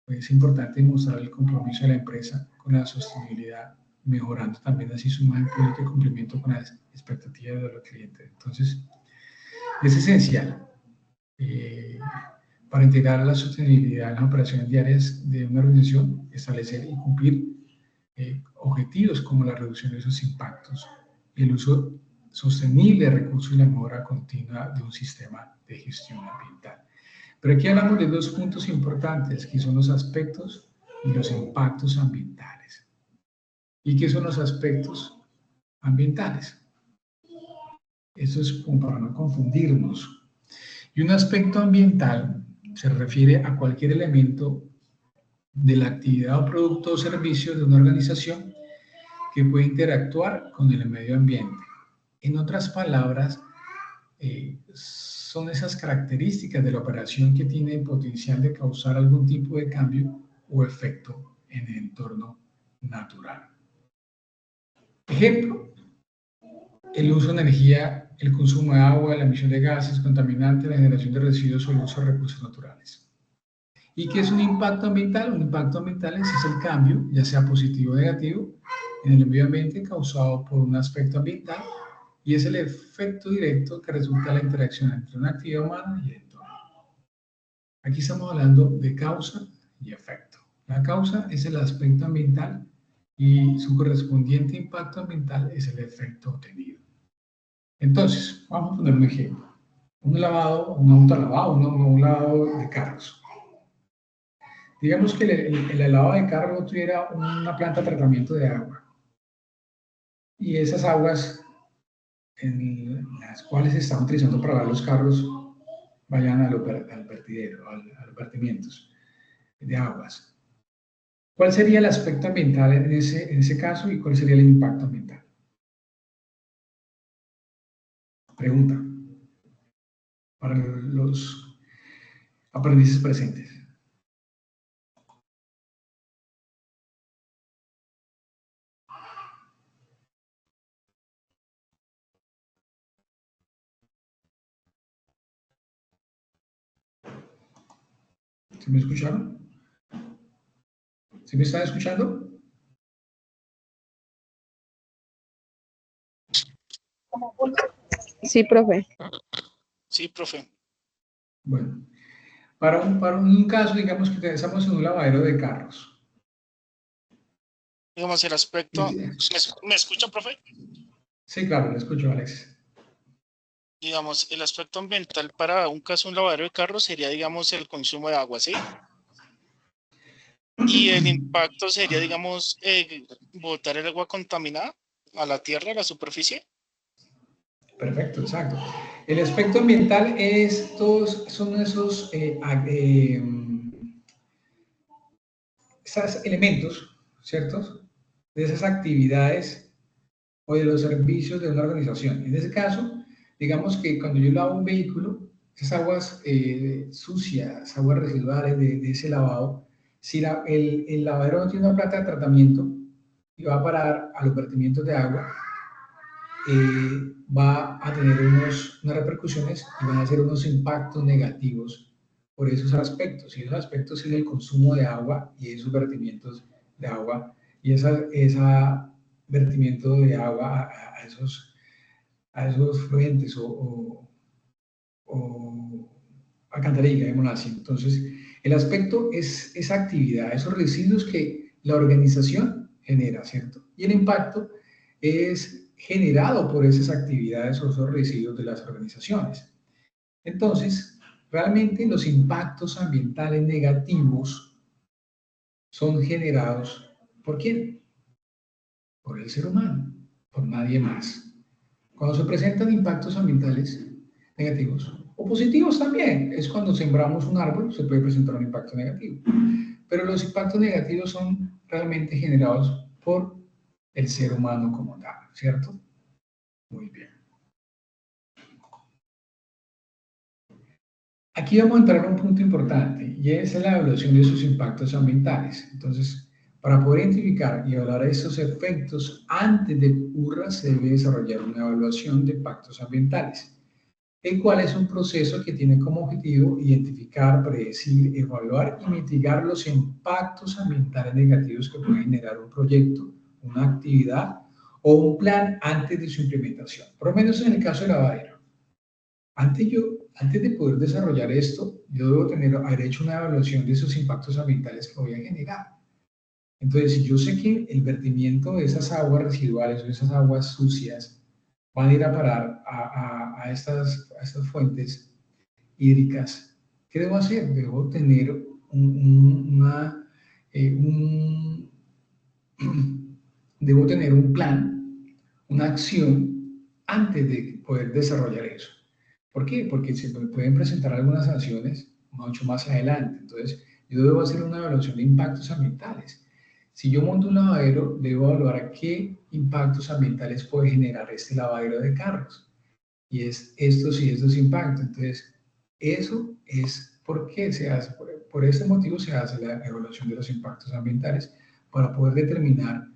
Pues es importante mostrar el compromiso de la empresa con la sostenibilidad, mejorando también así su imagen pública y cumplimiento con las expectativas de los clientes. Entonces, es esencial para integrar la sostenibilidad en las operaciones diarias de una organización, establecer y cumplir objetivos como la reducción de esos impactos, el uso sostenible de recursos y la mejora continua de un sistema de gestión ambiental. Pero aquí hablamos de dos puntos importantes, que son los aspectos y los impactos ambientales. ¿Y qué son los aspectos ambientales? Eso es como para no confundirnos. Y un aspecto ambiental se refiere a cualquier elemento de la actividad o producto o servicio de una organización que puede interactuar con el medio ambiente. En otras palabras, son esas características de la operación que tiene el potencial de causar algún tipo de cambio o efecto en el entorno natural. Ejemplo, el uso de energía, el consumo de agua, la emisión de gases contaminantes, la generación de residuos o el uso de recursos naturales. ¿Y qué es un impacto ambiental? Un impacto ambiental es el cambio, ya sea positivo o negativo, en el medio ambiente causado por un aspecto ambiental y es el efecto directo que resulta de la interacción entre una actividad humana y el entorno. Aquí estamos hablando de causa y efecto. La causa es el aspecto ambiental y su correspondiente impacto ambiental es el efecto obtenido. Entonces, vamos a poner un ejemplo. Un autolavado, un lavado de carros. Digamos que el lavado de carro tuviera una planta de tratamiento de agua. Y esas aguas en las cuales se están utilizando para lavar los carros vayan al vertidero, a los vertimientos de aguas. ¿Cuál sería el aspecto ambiental en ese caso y cuál sería el impacto ambiental? Pregunta para los aprendices presentes. ¿Sí me escucharon? ¿Sí me están escuchando? Sí, profe. Sí, profe. Bueno, para un caso, digamos que estamos en un lavadero de carros. Digamos el aspecto... ¿Me escucha, profe? Sí, claro, lo escucho, Alex. Digamos, el aspecto ambiental para un caso, un lavadero de carros sería, digamos, el consumo de agua, ¿sí? Y el impacto sería, digamos, botar el agua contaminada a la tierra, a la superficie. Perfecto, exacto. El aspecto ambiental son esos elementos, ¿cierto? De esas actividades o de los servicios de una organización. En ese caso, digamos que cuando yo lavo un vehículo, esas aguas sucias, aguas residuales de ese lavado, si el lavadero no tiene una planta de tratamiento y va a parar a los vertimientos de agua, va a tener unas repercusiones y van a ser unos impactos negativos por esos aspectos. Y esos aspectos es el consumo de agua y esos vertimientos de agua y esa vertimiento de agua a esos fluentes o alcantarilla, digámoslo así. Entonces, el aspecto es esa actividad, esos residuos que la organización genera, ¿cierto? Y el impacto es generado por esas actividades o esos residuos de las organizaciones. Entonces, realmente los impactos ambientales negativos son generados ¿por quién? Por el ser humano, por nadie más. Cuando se presentan impactos ambientales negativos o positivos también, es cuando sembramos un árbol, se puede presentar un impacto negativo. Pero los impactos negativos son realmente generados por el ser humano como tal, ¿cierto? Muy bien. Aquí vamos a entrar a un punto importante y es la evaluación de esos impactos ambientales. Entonces, para poder identificar y evaluar esos efectos antes de que ocurra, se debe desarrollar una evaluación de impactos ambientales, el cual es un proceso que tiene como objetivo identificar, predecir, evaluar y mitigar los impactos ambientales negativos que puede generar un proyecto, una actividad o un plan antes de su implementación. Por lo menos en el caso de lavadero. Antes de poder desarrollar esto, yo debo haber hecho una evaluación de esos impactos ambientales que voy a generar. Entonces, si yo sé que el vertimiento de esas aguas residuales o esas aguas sucias van a ir a parar a estas fuentes hídricas ¿Qué debo hacer? Debo tener debo tener un plan, una acción antes de poder desarrollar eso. ¿Por qué? Porque se me pueden presentar algunas sanciones mucho más adelante. Entonces, yo debo hacer una evaluación de impactos ambientales. Si yo monto un lavadero, debo evaluar qué impactos ambientales puede generar este lavadero de carros. Y es estos y estos impactos. Entonces, eso es por qué se hace, por este motivo se hace la evaluación de los impactos ambientales para poder determinar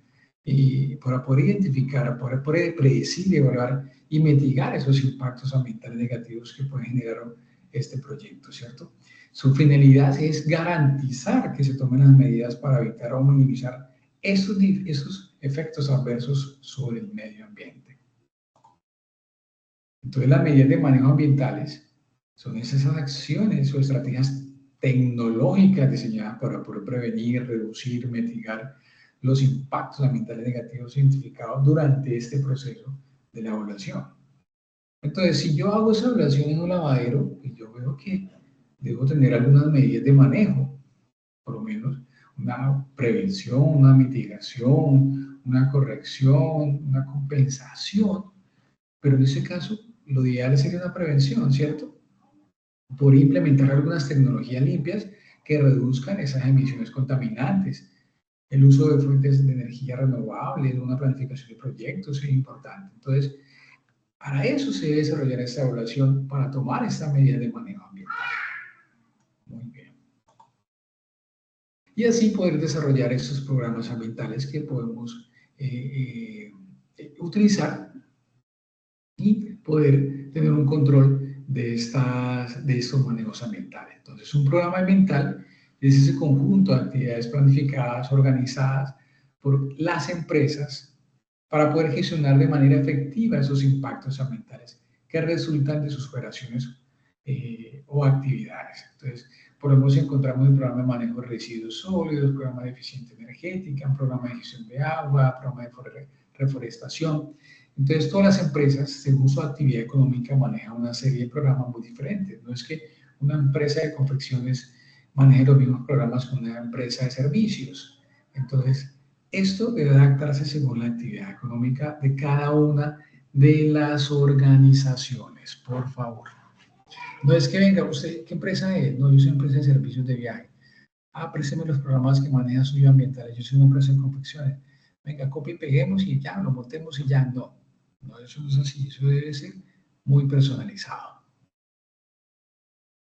y para poder identificar, para poder predecir, evaluar y mitigar esos impactos ambientales negativos que puede generar este proyecto, ¿cierto? Su finalidad es garantizar que se tomen las medidas para evitar o minimizar esos efectos adversos sobre el medio ambiente. Entonces, las medidas de manejo ambientales son esas acciones o estrategias tecnológicas diseñadas para poder prevenir, reducir, mitigar los impactos ambientales negativos identificados durante este proceso de la evaluación. Entonces, si yo hago esa evaluación en un lavadero, pues yo veo que debo tener algunas medidas de manejo, por lo menos una prevención, una mitigación, una corrección, una compensación, pero en ese caso lo ideal sería una prevención, ¿cierto? Por implementar algunas tecnologías limpias que reduzcan esas emisiones contaminantes. El uso de fuentes de energía renovables, una planificación de proyectos es importante. Entonces, para eso se debe desarrollar esta evaluación, para tomar esta medida de manejo ambiental. Muy bien. Y así poder desarrollar estos programas ambientales que podemos utilizar y poder tener un control de estos manejos ambientales. Entonces, un programa ambiental es ese conjunto de actividades planificadas, organizadas por las empresas para poder gestionar de manera efectiva esos impactos ambientales que resultan de sus operaciones o actividades. Entonces, podemos encontrar un programa de manejo de residuos sólidos, programa de eficiencia energética, un programa de gestión de agua, programa de reforestación. Entonces, todas las empresas, según su actividad económica, manejan una serie de programas muy diferentes. No es que una empresa de confecciones maneje los mismos programas que una empresa de servicios. Entonces, esto debe adaptarse según la actividad económica de cada una de las organizaciones, por favor. No es que venga, ¿usted qué empresa es? No, yo soy empresa de servicios de viaje. Ah, présteme los programas que manejan sus ambientales. Yo soy una empresa de confecciones. Venga, copia y peguemos y ya, lo montemos y ya. No, no, eso no es así. Eso debe ser muy personalizado.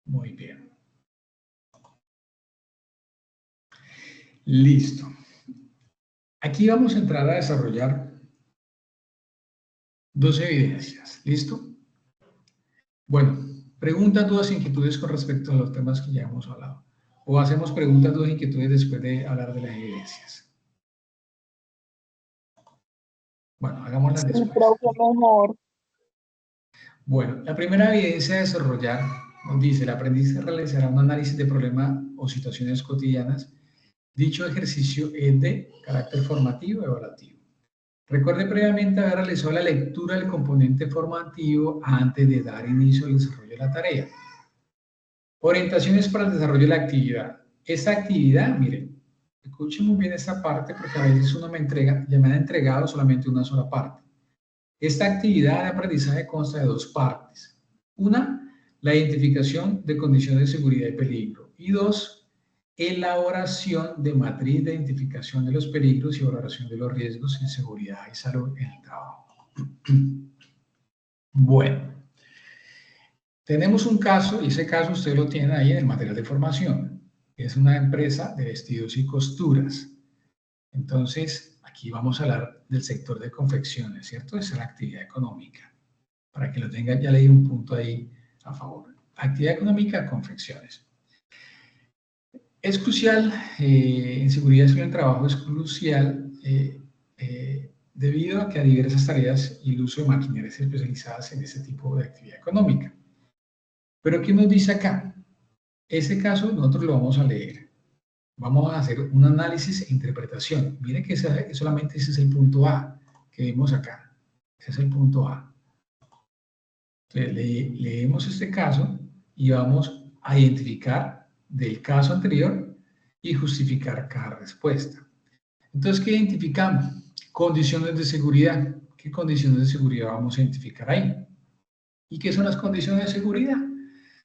Muy bien. Listo. Aquí vamos a entrar a desarrollar dos evidencias. ¿Listo? Bueno, preguntas, dudas, inquietudes con respecto a los temas que ya hemos hablado. O hacemos preguntas, dudas, inquietudes después de hablar de las evidencias. Bueno, hagámoslas después. Creo que mejor. Bueno, la primera evidencia a desarrollar nos dice, el aprendiz realizará un análisis de problemas o situaciones cotidianas. Dicho ejercicio es de carácter formativo y evaluativo. Recuerde previamente haber realizado la lectura del componente formativo antes de dar inicio al desarrollo de la tarea. Orientaciones para el desarrollo de la actividad. Esta actividad, miren, escuchen muy bien esta parte porque a veces uno me han entregado solamente una sola parte. Esta actividad de aprendizaje consta de dos partes. Una, la identificación de condiciones de seguridad y peligro. Y dos, elaboración de matriz de identificación de los peligros y valoración de los riesgos en seguridad y salud en el trabajo. Bueno, tenemos un caso, y ese caso ustedes lo tienen ahí en el material de formación. Es una empresa de vestidos y costuras. Entonces, aquí vamos a hablar del sector de confecciones, ¿cierto? Esa es la actividad económica. Para que lo tengan, ya le di un punto ahí a favor. Actividad económica, confecciones. Es crucial, en seguridad y en el trabajo es crucial debido a que hay diversas tareas y el uso de maquinarias especializadas en este tipo de actividad económica. Pero ¿qué nos dice acá? Ese caso nosotros lo vamos a leer. Vamos a hacer un análisis e interpretación. Miren que solamente ese es el punto A que vemos acá. Ese es el punto A. Entonces, leemos este caso y vamos a identificar del caso anterior y justificar cada respuesta. Entonces, ¿qué identificamos? Condiciones de seguridad. ¿Qué condiciones de seguridad vamos a identificar ahí? ¿Y qué son las condiciones de seguridad?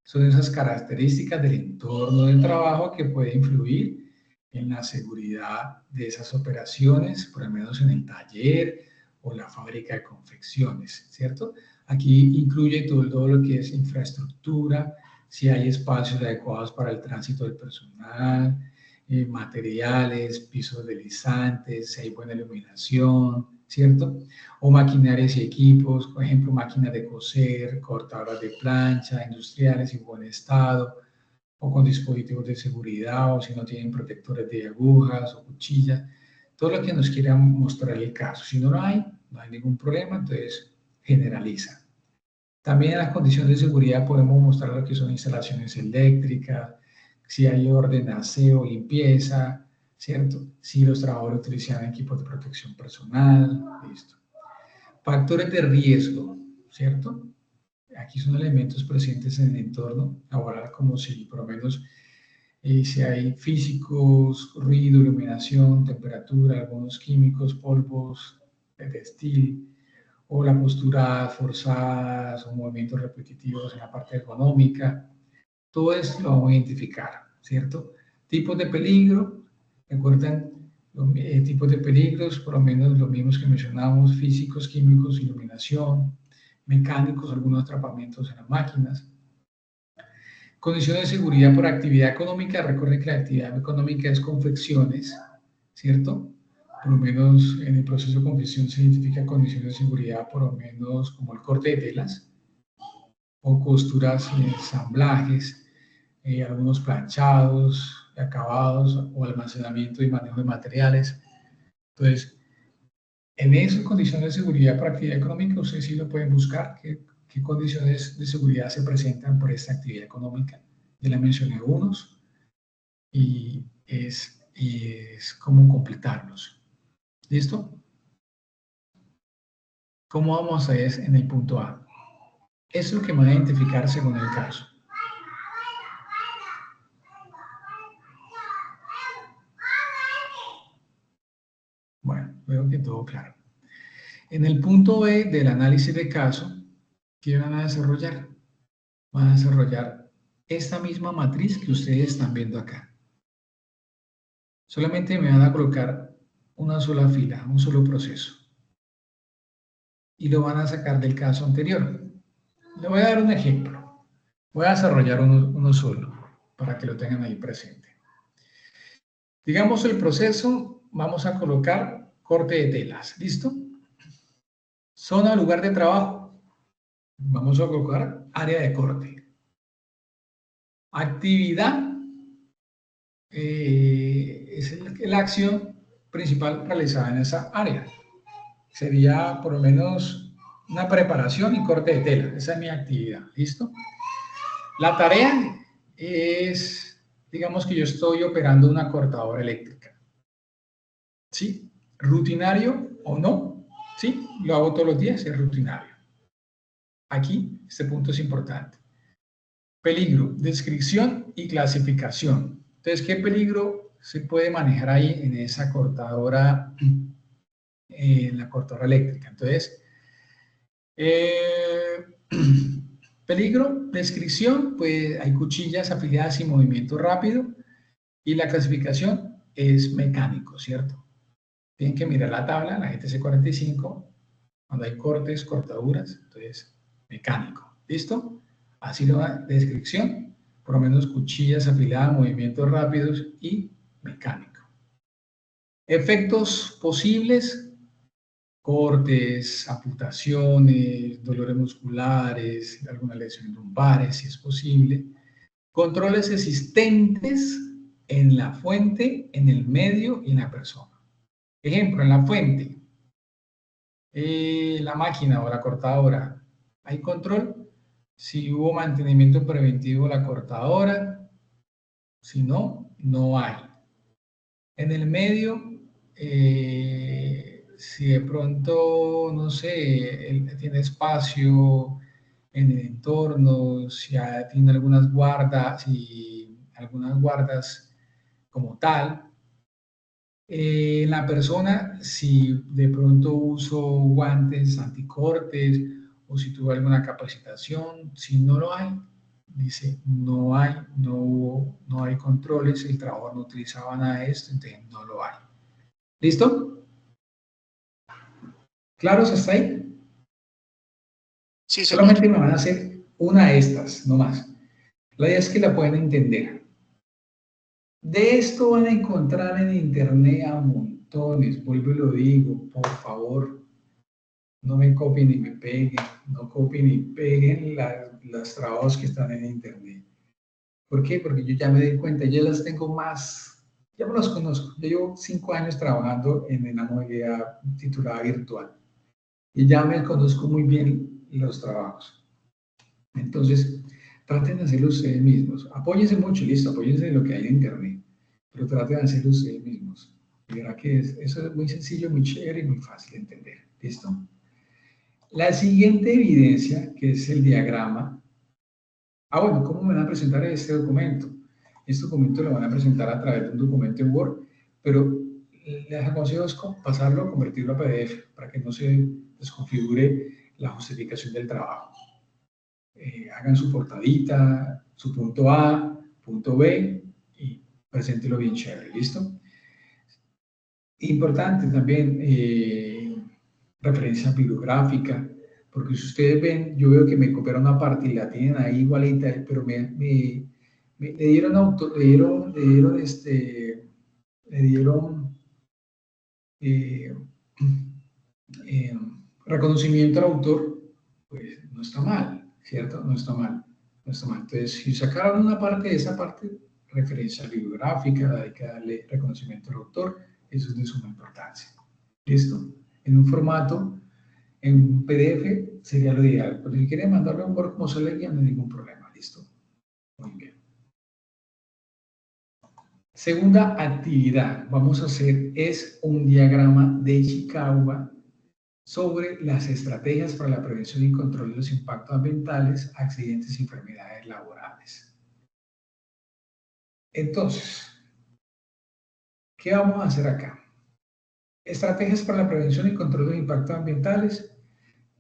Son esas características del entorno del trabajo que pueden influir en la seguridad de esas operaciones, por lo menos en el taller o la fábrica de confecciones, ¿cierto? Aquí incluye todo lo que es infraestructura, si hay espacios adecuados para el tránsito del personal, materiales, pisos deslizantes, si hay buena iluminación, ¿cierto? O maquinarias y equipos, por ejemplo, máquinas de coser, cortadoras de plancha, industriales en buen estado, o con dispositivos de seguridad, o si no tienen protectores de agujas o cuchillas, todo lo que nos quiera mostrar el caso. Si no lo hay, no hay ningún problema, entonces generaliza. También en las condiciones de seguridad podemos mostrar lo que son instalaciones eléctricas, si hay orden, aseo, limpieza, ¿cierto? Si los trabajadores utilizan equipos de protección personal, listo. Factores de riesgo, ¿cierto? Aquí son elementos presentes en el entorno laboral, como si por lo menos si hay físicos, ruido, iluminación, temperatura, algunos químicos, polvos, de textil, o la postura forzada, o movimientos repetitivos en la parte ergonómica. Todo esto lo vamos a identificar, ¿cierto? Tipos de peligro, recuerden tipos de peligros, por lo menos los mismos que mencionamos, físicos, químicos, iluminación, mecánicos, algunos atrapamientos en las máquinas. Condiciones de seguridad por actividad económica, recuerden que la actividad económica es confecciones, ¿cierto? Por lo menos en el proceso de confección se identifican condiciones de seguridad, por lo menos como el corte de telas, o costuras y ensamblajes, algunos planchados, acabados, o almacenamiento y manejo de materiales. Entonces, en esas condiciones de seguridad para actividad económica, ustedes sí lo pueden buscar, qué condiciones de seguridad se presentan por esta actividad económica. Ya le mencioné unos y es cómo completarlos. ¿Listo? ¿Cómo vamos a ver en el punto A? Eso es lo que me va a identificar según el caso. Bueno, veo que todo claro. En el punto B del análisis de caso, ¿qué van a desarrollar? Van a desarrollar esta misma matriz que ustedes están viendo acá. Solamente me van a colocar una sola fila, un solo proceso. Y lo van a sacar del caso anterior. Le voy a dar un ejemplo. Voy a desarrollar uno solo para que lo tengan ahí presente. Digamos el proceso, vamos a colocar corte de telas. ¿Listo? Zona o lugar de trabajo. Vamos a colocar área de corte. Actividad es la acción principal realizada en esa área. Sería por lo menos una preparación y corte de tela. Esa es mi actividad. ¿Listo? La tarea es, digamos que yo estoy operando una cortadora eléctrica. ¿Sí? Rutinario o no. ¿Sí? Lo hago todos los días, es rutinario. Aquí, este punto es importante. Peligro, descripción y clasificación. Entonces, ¿qué peligro se puede manejar ahí en esa cortadora, en la cortadora eléctrica? Entonces, peligro, descripción, pues hay cuchillas afiliadas y movimiento rápido, y la clasificación es mecánico, ¿cierto? Tienen que mirar la tabla, la GTC45, cuando hay cortes, cortaduras, entonces mecánico, ¿listo? Así lo va, descripción, por lo menos cuchillas afiladas, movimientos rápidos y mecánico. Efectos posibles: cortes, amputaciones, dolores musculares, alguna lesión lumbares, si es posible. Controles existentes en la fuente, en el medio y en la persona. Ejemplo, en la fuente, la máquina o la cortadora, ¿hay control? Si hubo mantenimiento preventivo de la cortadora, si no, no hay. En el medio, si de pronto, no sé, tiene espacio, en el entorno, si tiene algunas guardas, como tal. La persona, si de pronto uso guantes anticortes o si tuvo alguna capacitación, si no lo hay, dice no hay controles, el trabajador no utilizaba nada de esto, entonces no lo hay. ¿Listo? ¿Claros hasta ahí? Sí, señor. Solamente me van a hacer una de estas, no más. La idea es que la puedan entender. De esto van a encontrar en internet a montones, vuelvo y lo digo, por favor, no me copien ni me peguen, no copien ni peguen los trabajos que están en internet. ¿Por qué? Porque yo ya me di cuenta, ya las tengo más, ya me los conozco. Yo llevo 5 años trabajando en la movilidad titulada virtual y ya me conozco muy bien los trabajos. Entonces, traten de hacerlo ustedes mismos. Apóyense mucho, listo, apóyense en lo que hay en internet, pero traten de hacerlo ustedes mismos. Y verá que eso es muy sencillo, muy chévere y muy fácil de entender. ¿Listo? La siguiente evidencia, que es el diagrama. Bueno, ¿cómo me van a presentar este documento? Este documento lo van a presentar a través de un documento en Word, pero les aconsejo es pasarlo, convertirlo a PDF, para que no se desconfigure la justificación del trabajo. Hagan su portadita, su punto A, punto B, y preséntelo bien chévere, ¿listo? Importante también, referencia bibliográfica, porque si ustedes ven, yo veo que me copiaron una parte y la tienen ahí igualita, pero le dieron eh, eh, reconocimiento al autor, pues no está mal, ¿cierto? No está mal, no está mal. Entonces, si sacaron una parte de esa parte, referencia bibliográfica, hay que darle reconocimiento al autor, eso es de suma importancia. ¿Listo? En un formato, en un PDF sería lo ideal, pero si quieren mandarlo a un Word como se le guía, no hay ningún problema, ¿listo? Muy bien. Segunda actividad, vamos a hacer es un diagrama de Ishikawa sobre las estrategias para la prevención y control de los impactos ambientales, accidentes y enfermedades laborales. Entonces, ¿qué vamos a hacer acá? Estrategias para la prevención y control de los impactos ambientales,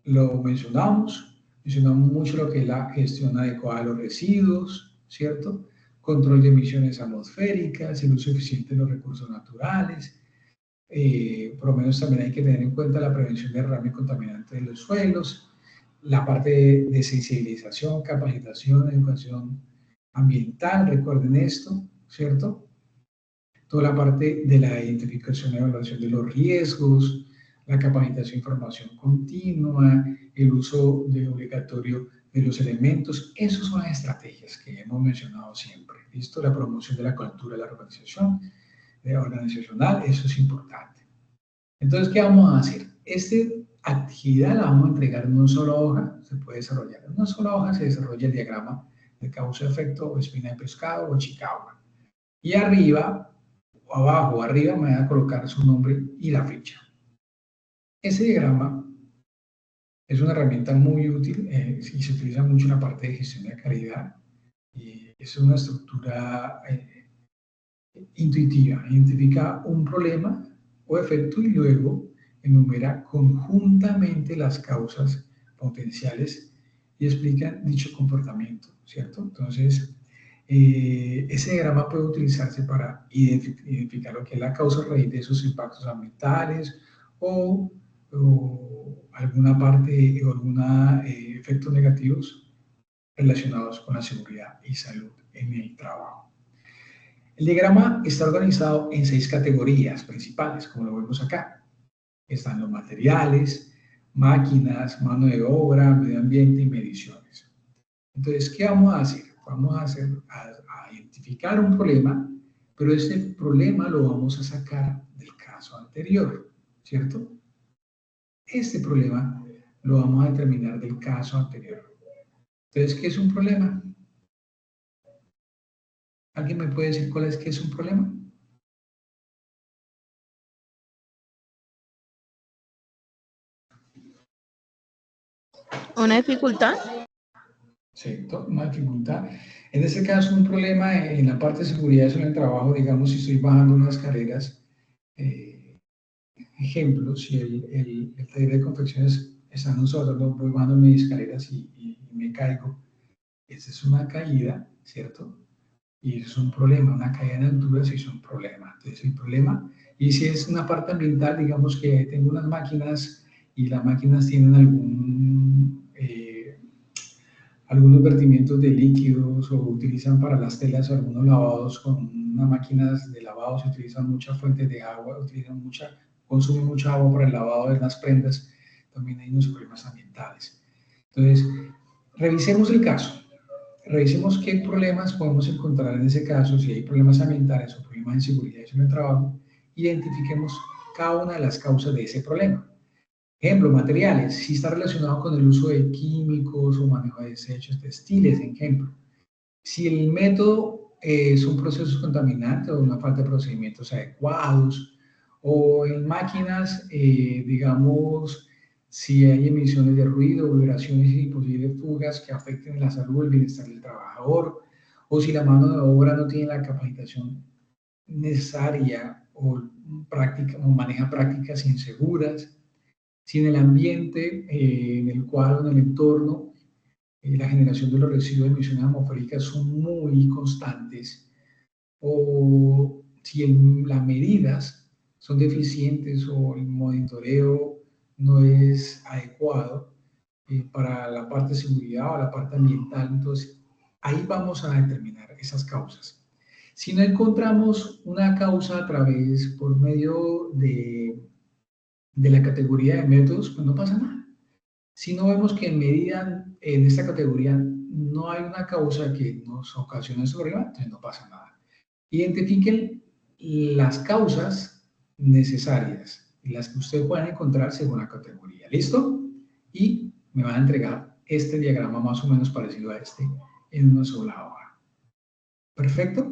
lo mencionamos mucho lo que es la gestión adecuada de los residuos, ¿cierto? Control de emisiones atmosféricas, el uso eficiente de los recursos naturales, por lo menos también hay que tener en cuenta la prevención de derrame contaminante de los suelos, la parte de sensibilización, capacitación, educación ambiental, recuerden esto, ¿cierto? Toda la parte de la identificación y evaluación de los riesgos, la capacitación e información continua, el uso obligatorio de los elementos, esas son las estrategias que hemos mencionado siempre, ¿listo? La promoción de la cultura de la organización, organizacional, eso es importante. Entonces, ¿qué vamos a hacer? Esta actividad la vamos a entregar en una sola hoja, se puede desarrollar en una sola hoja, se desarrolla el diagrama de causa-efecto o espina de pescado o Chikawa. Y arriba, o abajo o arriba, me va a colocar su nombre y la fecha. Ese diagrama es una herramienta muy útil y se utiliza mucho en la parte de gestión de calidad. Y es una estructura intuitiva, identifica un problema o efecto y luego enumera conjuntamente las causas potenciales y explica dicho comportamiento, ¿cierto? Entonces, ese diagrama puede utilizarse para identificar lo que es la causa raíz de esos impactos ambientales o alguna parte o algún efectos negativos relacionados con la seguridad y salud en el trabajo. El diagrama está organizado en 6 categorías principales, como lo vemos acá. Están los materiales, máquinas, mano de obra, medio ambiente y mediciones. Entonces, ¿qué vamos a hacer? Vamos a identificar un problema, pero este problema lo vamos a sacar del caso anterior, ¿cierto? Este problema lo vamos a determinar del caso anterior. Entonces, ¿qué es un problema? ¿Alguien me puede decir qué es un problema? ¿Una dificultad? Sí, una dificultad. En este caso, un problema en la parte de seguridad en el trabajo, digamos, si estoy bajando unas escaleras, ejemplo, si el taller de confecciones está nosotros, voy bajando mis escaleras y me caigo, esa es una caída, ¿cierto? Y es un problema, una caída en altura sí es un problema. Entonces, el problema, y si es una parte ambiental, digamos que tengo unas máquinas y las máquinas tienen algunos vertimientos de líquidos o utilizan para las telas algunos lavados con unas máquinas de lavado, se utilizan muchas fuentes de agua, consumen mucha agua para el lavado de las prendas, también hay unos problemas ambientales. Entonces, revisemos el caso. Revisemos qué problemas podemos encontrar en ese caso, si hay problemas ambientales o problemas de seguridad en el trabajo, identifiquemos cada una de las causas de ese problema. Ejemplo, materiales, si está relacionado con el uso de químicos o manejo de desechos textiles, ejemplo. Si el método son procesos contaminantes o una falta de procedimientos adecuados, o en máquinas, digamos, si hay emisiones de ruido, vibraciones y posibles fugas que afecten la salud o el bienestar del trabajador, o si la mano de obra no tiene la capacitación necesaria o maneja prácticas inseguras, si en el ambiente en el cual o en el entorno la generación de los residuos de emisiones atmosféricas son muy constantes, o si las medidas son deficientes o el monitoreo no es adecuado para la parte de seguridad o la parte ambiental, entonces ahí vamos a determinar esas causas. Si no encontramos una causa por medio de la categoría de métodos, pues no pasa nada. Si no vemos que en esta categoría no hay una causa que nos ocasione ese problema, entonces no pasa nada. Identifiquen las causas necesarias, las que ustedes puedan encontrar según la categoría. ¿Listo? Y me van a entregar este diagrama más o menos parecido a este en una sola hoja. ¿Perfecto?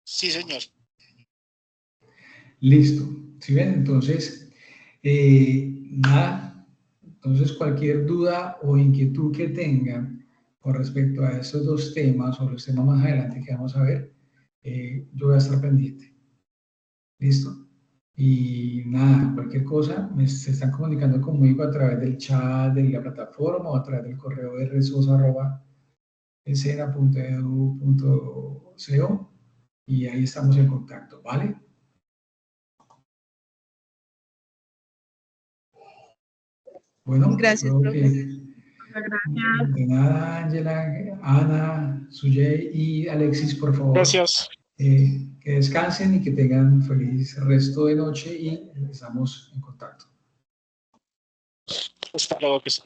Sí, señor. Listo. ¿Sí ven? Entonces, nada. Entonces, cualquier duda o inquietud que tengan con respecto a esos dos temas o los temas más adelante que vamos a ver, yo voy a estar pendiente. ¿Listo? Y nada, cualquier cosa, se están comunicando conmigo a través del chat de la plataforma o a través del correo de resosa@escena.edu.co y ahí estamos en contacto, ¿vale? Bueno, Gracias, creo profe. que de nada, Ángela, Ana, Sujay y Alexis, por favor. Gracias. Que descansen y que tengan feliz resto de noche y estamos en contacto. Hasta luego, que se